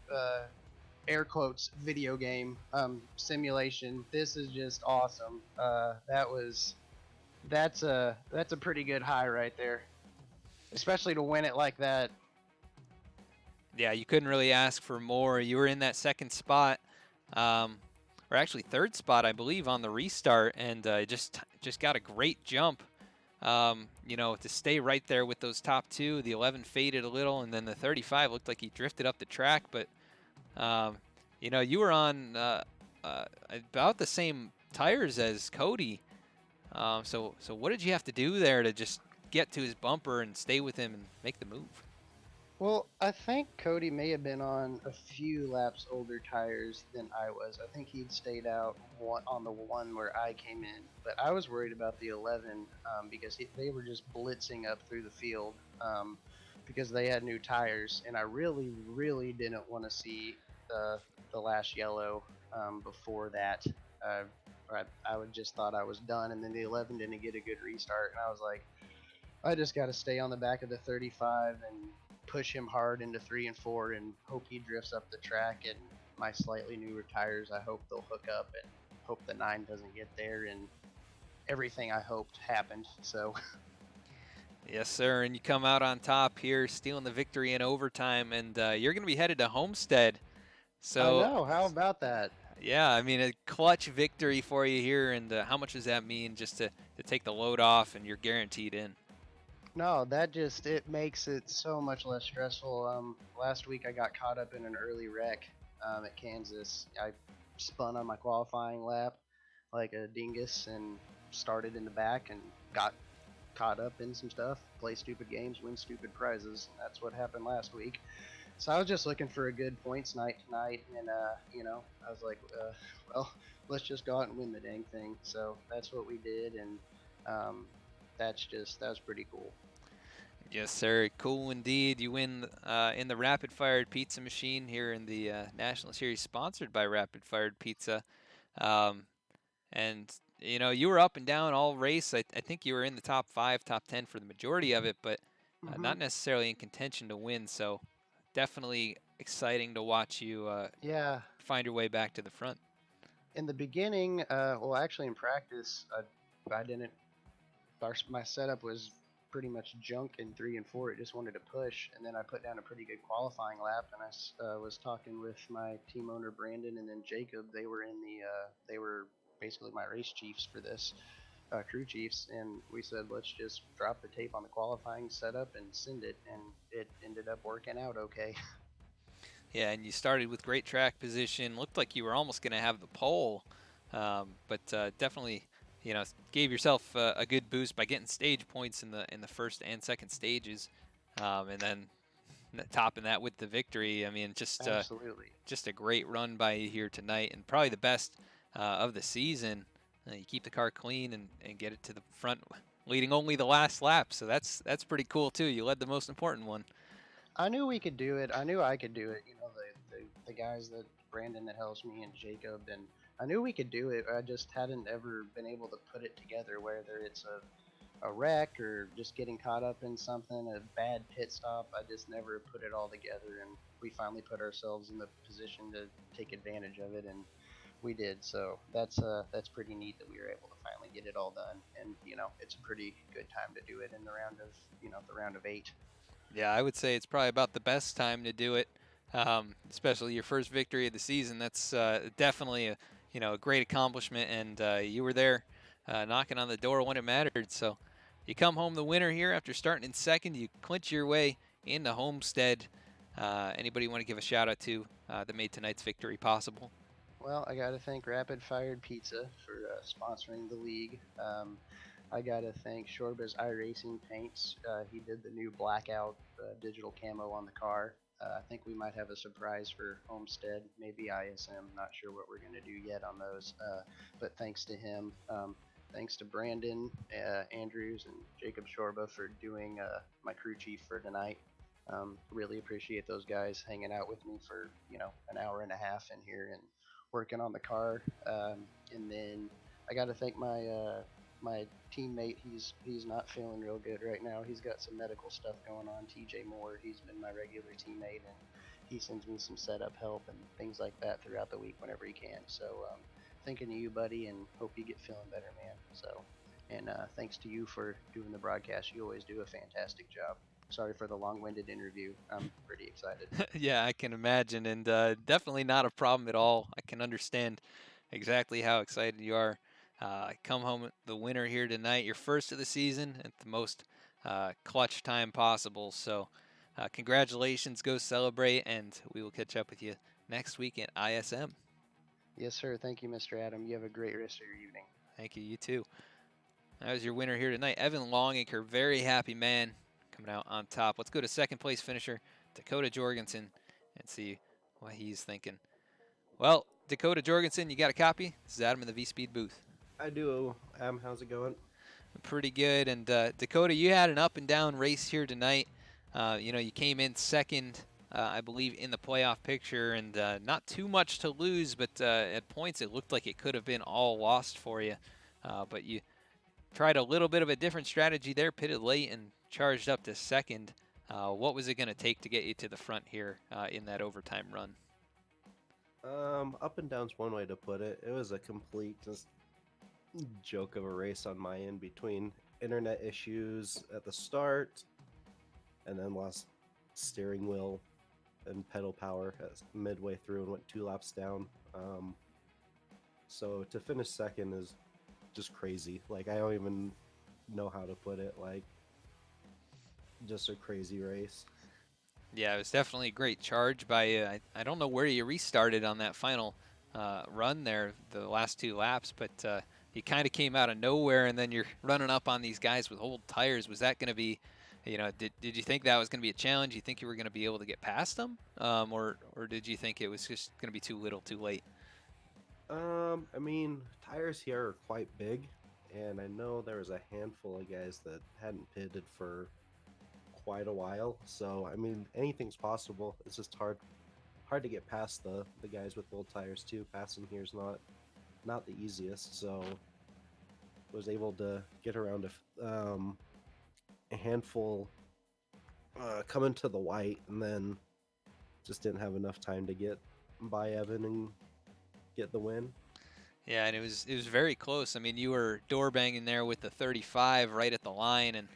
air quotes video game simulation. This is just awesome. That's a pretty good high right there, especially to win it like that. Yeah, you couldn't really ask for more. You were in that second spot, or actually 3rd spot, I believe, on the restart, and just got a great jump. You know, to stay right there with those top 2. The 11 faded a little, and then the 35 looked like he drifted up the track. But, you know, you were on about the same tires as Cody. So what did you have to do there to just get to his bumper and stay with him and make the move? Well, I think Cody may have been on a few laps older tires than I was. I think he'd stayed out on the one where I came in, but I was worried about the 11 because they were just blitzing up through the field because they had new tires, and I really, really didn't want to see the last yellow before that. I would just thought I was done, and then the 11 didn't get a good restart, and I was like, I just got to stay on the back of the 35 and push him hard into 3 and 4 and hope he drifts up the track, and my slightly newer tires, I hope they'll hook up and hope the 9 doesn't get there, and everything I hoped happened. So Yes, sir, and you come out on top here, stealing the victory in overtime, and you're going to be headed to Homestead. So I know, how about that? Yeah, I mean, a clutch victory for you here, and how much does that mean just to take the load off and you're guaranteed in? No, it makes it so much less stressful. Last week I got caught up in an early wreck at Kansas. I spun on my qualifying lap like a dingus and started in the back and got caught up in some stuff, play stupid games, win stupid prizes. That's what happened last week. So I was just looking for a good points night tonight, and I was like, well, let's just go out and win the dang thing. So that's what we did, and um, that was pretty cool. Yes, sir. Cool indeed. You win in the Rapid Fired Pizza Machine here in the National Series, sponsored by Rapid Fired Pizza. Um, and you were up and down all race. I think you were in the top 5, top 10 for the majority of it, but Hmm. not necessarily in contention to win. So definitely exciting to watch you Yeah, find your way back to the front. in the beginning, well, actually in practice, I didn't. My setup was pretty much junk in 3 and 4. It just wanted to push, and then I put down a pretty good qualifying lap. And I was talking with my team owner Brandon and then Jacob. They were basically my race chiefs for this, crew chiefs, and we said let's just drop the tape on the qualifying setup and send it, and it ended up working out okay. Yeah, and you started with great track position. Looked like you were almost going to have the pole, but definitely, gave yourself a good boost by getting stage points in the first and second stages, and then topping that with the victory. I mean, Absolutely. just a great run by you here tonight, and probably the best of the season. You keep the car clean and get it to the front, leading only the last lap. So that's pretty cool too. You led the most important one. I knew we could do it. I knew I could do it. The guys that Brandon that helps me and Jacob, and I knew we could do it. I just hadn't ever been able to put it together, whether it's a wreck or just getting caught up in something, a bad pit stop. I just never put it all together, and we finally put ourselves in the position to take advantage of it, and we did. So that's pretty neat that we were able to finally get it all done, and it's a pretty good time to do it in the round of 8. Yeah, I would say it's probably about the best time to do it, especially your first victory of the season. That's definitely a great accomplishment, and you were there knocking on the door when it mattered. So you come home the winner here after starting in second. You clinch your way into Homestead. Anybody you want to give a shout out to that made tonight's victory possible? Well, I got to thank Rapid Fired Pizza for sponsoring the league. I got to thank Shorba's iRacing Paints. He did the new blackout digital camo on the car. I think we might have a surprise for Homestead, maybe ISM. Not sure what we're going to do yet on those. But thanks to him. Thanks to Brandon Andrews and Jacob Shorba for doing my crew chief for tonight. Really appreciate those guys hanging out with me for an hour and a half in here and working on the car. And then I got to thank my teammate. He's not feeling real good right now. He's got some medical stuff going on. TJ Moore. He's been my regular teammate, and he sends me some setup help and things like that throughout the week whenever he can. So thinking of you, buddy, and hope you get feeling better, man. So, and thanks to you for doing the broadcast. You always do a fantastic job. Sorry for the long-winded interview. I'm pretty excited. Yeah, I can imagine, and definitely not a problem at all. I can understand exactly how excited you are. Come home the winner here tonight, your first of the season at the most clutch time possible. So, congratulations, go celebrate, and we will catch up with you next week at ISM. Yes, sir. Thank you, Mr. Adam. You have a great rest of your evening. Thank you, you too. That was your winner here tonight, Evan Longacre. Very happy man coming out on top. Let's go to second place finisher, Dakota Jorgensen, and see what he's thinking. Well, Dakota Jorgensen, you got a copy? This is Adam in the V-Speed booth. I do. How's it going? Pretty good. And Dakota, you had an up and down race here tonight. You came in second, I believe, in the playoff picture, and not too much to lose, but at points it looked like it could have been all lost for you. But you tried a little bit of a different strategy there, pitted late and charged up to second. What was it going to take to get you to the front here in that overtime run? Up and down's one way to put it. It was a complete just joke of a race on my end between internet issues at the start and then lost steering wheel and pedal power midway through and went 2 laps down. So to finish second is just crazy. Like, I don't even know how to put it. Like, just a crazy race. Yeah, it was definitely a great charge by you. I don't know where you restarted on that final run there, the last 2 laps, but you kind of came out of nowhere, and then you're running up on these guys with old tires. Was that going to be, did you think that was going to be a challenge? You think you were going to be able to get past them, or did you think it was just going to be too little, too late? I mean, tires here are quite big, and I know there was a handful of guys that hadn't pitted for quite a while. So I mean, anything's possible. It's just hard to get past the guys with old tires too. Passing here is not the easiest. So was able to get around a handful coming to the white, and then just didn't have enough time to get by Evan and get the win. Yeah, and it was very close. I mean, you were door banging there with the 35 right at the line, and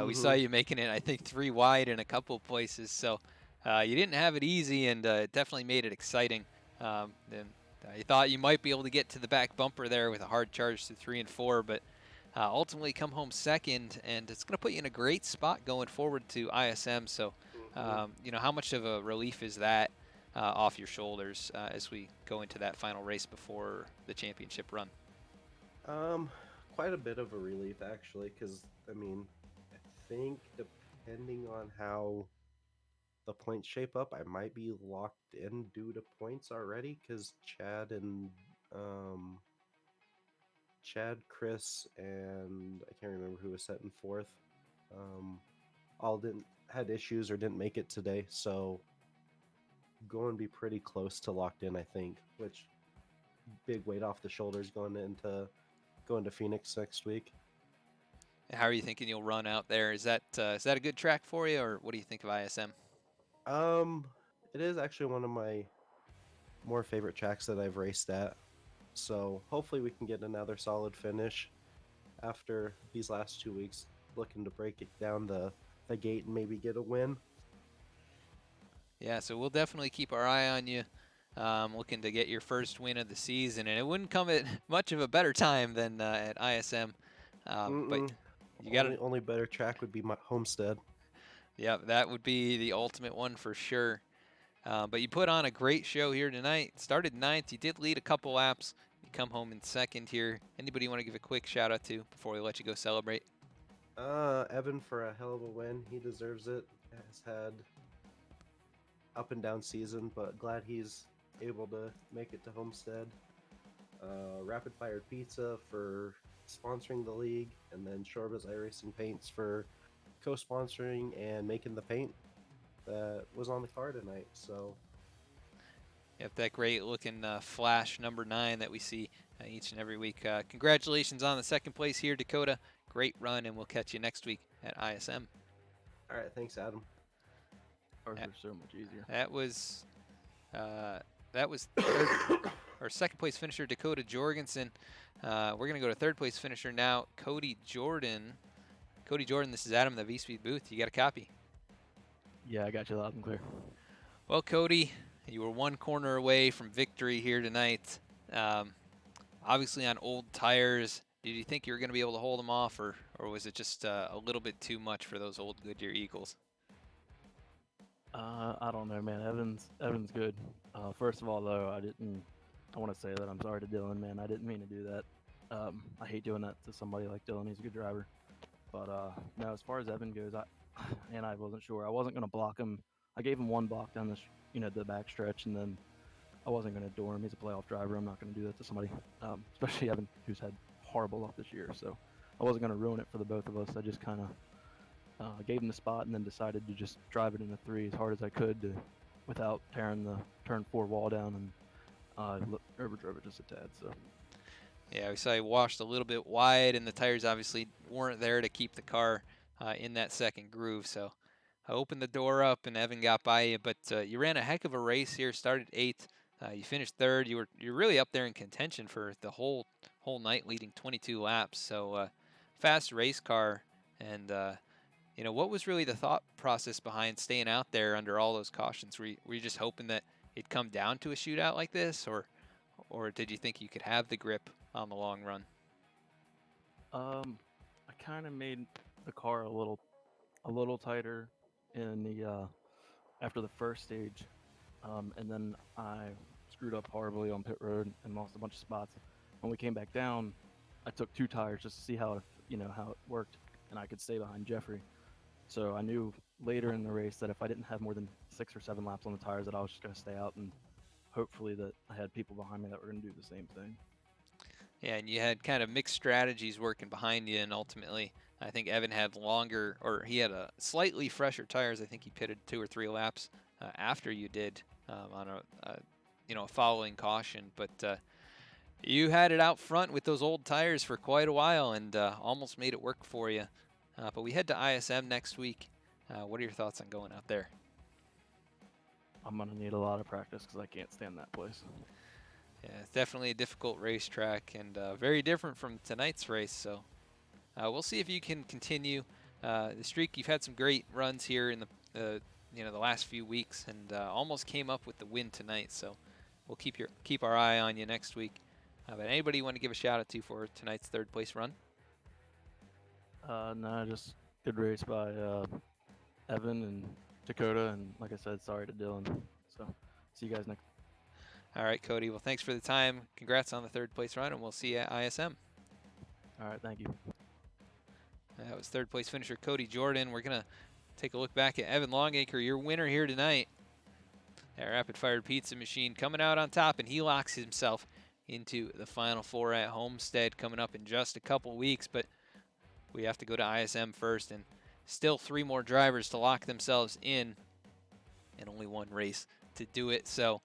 we saw you making it, I think, 3 wide in a couple of places. So you didn't have it easy, and it definitely made it exciting. And you thought you might be able to get to the back bumper there with a hard charge to 3 and 4, but ultimately come home second, and it's going to put you in a great spot going forward to ISM. So, how much of a relief is that off your shoulders as we go into that final race before the championship run? Quite a bit of a relief actually, because I mean, I think depending on how the points shape up, I might be locked in due to points already, because Chad, Chris, and I can't remember who was set in fourth. All didn't had issues or didn't make it today, so going to be pretty close to locked in, I think. Which big weight off the shoulders going to Phoenix next week. How are you thinking you'll run out there? Is that a good track for you, or what do you think of ISM? It is actually one of my more favorite tracks that I've raced at. So hopefully we can get another solid finish after these last 2 weeks. Looking to break it down the gate and maybe get a win. Yeah, so we'll definitely keep our eye on you, looking to get your first win of the season, and it wouldn't come at much of a better time than at ISM. But you got to. Only better track would be my Homestead. Yeah, that would be the ultimate one for sure. But you put on a great show here tonight. Started 9th. You did lead a couple laps. You come home in second here. Anybody you want to give a quick shout out to before we let you go celebrate? Evan for a hell of a win. He deserves it. Has had up and down season, but glad he's able to make it to Homestead. Rapid Fire Pizza for sponsoring the league, and then Shorba's iRacing Paints for co-sponsoring and making the paint that was on the car tonight. So Yep, that great looking flash number 9 that we see each and every week. Congratulations on the second place here, Dakota. Great run, and we'll catch you next week at ISM. all right, thanks, Adam. Ours are so much easier. That was third, or second place finisher Dakota Jorgensen. We're gonna go to third place finisher now, Cody Jordan. Cody Jordan, this is Adam in the V-Speed booth. You got a copy? Yeah, I got you loud and clear. Well, Cody, you were one corner away from victory here tonight. Obviously on old tires. Did you think you were going to be able to hold them off, or was it just a little bit too much for those old Goodyear Eagles? I don't know, man. Evan's good. First of all, though, I want to say that I'm sorry to Dylan, man. I didn't mean to do that. I hate doing that to somebody like Dylan. He's a good driver. But no, as far as Evan goes, I wasn't sure. I wasn't going to block him. I gave him one block down the back stretch, and then I wasn't going to door him. He's a playoff driver. I'm not going to do that to somebody, especially Evan, who's had horrible luck this year. So I wasn't going to ruin it for the both of us. I just kind of gave him the spot and then decided to just drive it in a 3 as hard as I could without tearing the turn 4 wall down, and overdrove it just a tad. So. Yeah, we saw he washed a little bit wide, and the tires obviously weren't there to keep the car in that second groove. So I opened the door up, and Evan got by you. But you ran a heck of a race here. Started 8th. You finished 3rd. You're really up there in contention for the whole night, leading 22 laps. So fast race car. And what was really the thought process behind staying out there under all those cautions? Were you just hoping that it'd come down to a shootout like this, or did you think you could have the grip on the long run? I kind of made the car a little tighter in the after the first stage, and then I screwed up horribly on pit road and lost a bunch of spots. When we came back down, I took 2 tires just to see how it worked, and I could stay behind Jeffrey. So I knew later in the race that if I didn't have more than 6 or 7 laps on the tires, that I was just going to stay out, and hopefully that I had people behind me that were going to do the same thing. Yeah, and you had kind of mixed strategies working behind you, and ultimately, I think Evan had longer, or he had a slightly fresher tires. I think he pitted 2 or 3 laps after you did on a following caution. But you had it out front with those old tires for quite a while, and almost made it work for you. But we head to ISM next week. What are your thoughts on going out there? I'm going to need a lot of practice because I can't stand that place. Yeah, it's definitely a difficult racetrack and very different from tonight's race. So we'll see if you can continue the streak. You've had some great runs here in the last few weeks, and almost came up with the win tonight. So we'll keep our eye on you next week. But anybody you want to give a shout out to for tonight's 3rd place run? No, just good race by Evan and Dakota, and like I said, sorry to Dylan. So see you guys next. All right, Cody. Well, thanks for the time. Congrats on the 3rd place run, and we'll see you at ISM. All right, thank you. That was 3rd place finisher Cody Jordan. We're going to take a look back at Evan Longacre, your winner here tonight. That rapid-fired pizza machine coming out on top, and he locks himself into the Final 4 at Homestead coming up in just a couple weeks. But we have to go to ISM first, and still 3 more drivers to lock themselves in, and only 1 race to do it. So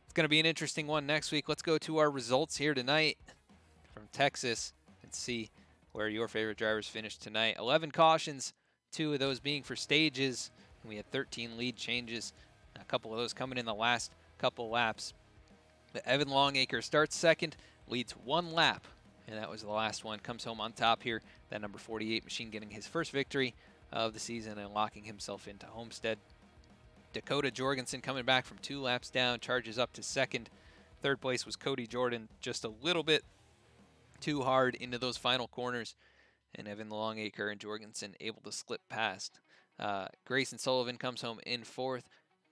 it's going to be an interesting one next week. Let's go to our results here tonight from Texas and see where your favorite drivers finished tonight. 11 cautions, 2 of those being for stages, and we had 13 lead changes, a couple of those coming in the last couple laps. But Evan Longacre starts 2nd, leads 1 lap, and that was the last one. Comes home on top here, that number 48 machine getting his first victory of the season and locking himself into Homestead. Dakota Jorgensen coming back from 2 laps down, charges up to 2nd. 3rd place was Cody Jordan, just a little bit too hard into those final corners, and Evan Longacre and Jorgensen able to slip past. Grayson Sullivan comes home in 4th.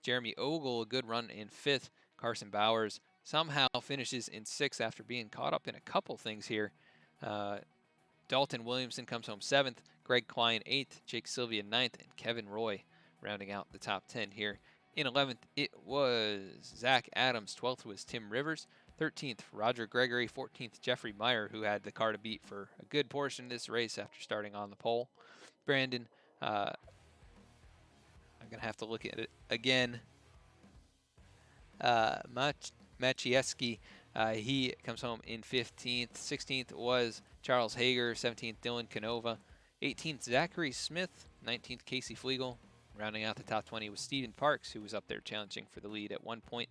Jeremy Ogle, a good run in 5th. Carson Bowers somehow finishes in 6th after being caught up in a couple things here. Dalton Williamson comes home 7th. Greg Klein 8th. Jake Sylvia 9th. And Kevin Roy rounding out the top 10 here. In 11th, it was Zach Adams. 12th was Tim Rivers. 13th, Roger Gregory. 14th, Jeffrey Meyer, who had the car to beat for a good portion of this race after starting on the pole. Brandon, I'm going to have to look at it again. Machieski, he comes home in 15th. 16th was Charles Hager. 17th, Dylan Canova. 18th, Zachary Smith. 19th, Casey Flegel. Rounding out the top 20 was Steven Parks, who was up there challenging for the lead at one point.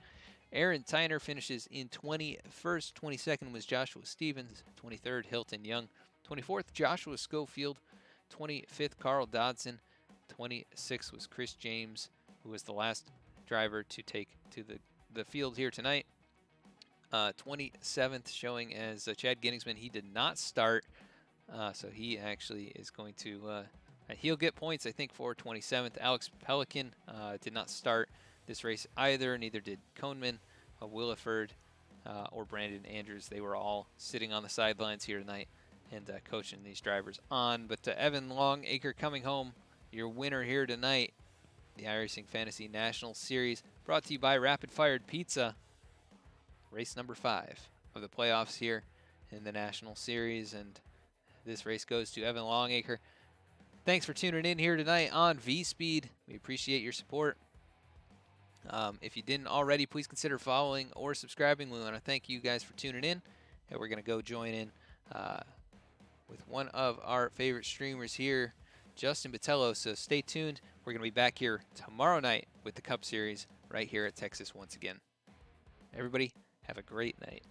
Aaron Tyner finishes in 21st. 22nd was Joshua Stevens. 23rd, Hilton Young. 24th, Joshua Schofield. 25th, Carl Dodson. 26th was Chris James, who was the last driver to take to the field here tonight. 27th showing as Chad Ginningsman. He did not start, so he actually is going to he'll get points, I think, for 27th. Alex Pelican did not start this race either. Neither did Coneman, Williford, or Brandon Andrews. They were all sitting on the sidelines here tonight and coaching these drivers on. But Evan Longacre coming home, your winner here tonight. The iRacing Fantasy National Series, brought to you by Rapid Fired Pizza. Race number 5 of the playoffs here in the National Series, and this race goes to Evan Longacre. Thanks for tuning in here tonight on V-Speed. We appreciate your support. If you didn't already, please consider following or subscribing. We want to thank you guys for tuning in, and we're going to go join in with one of our favorite streamers here, Justin Botello. So stay tuned. We're going to be back here tomorrow night with the Cup Series right here at Texas once again. Everybody, have a great night.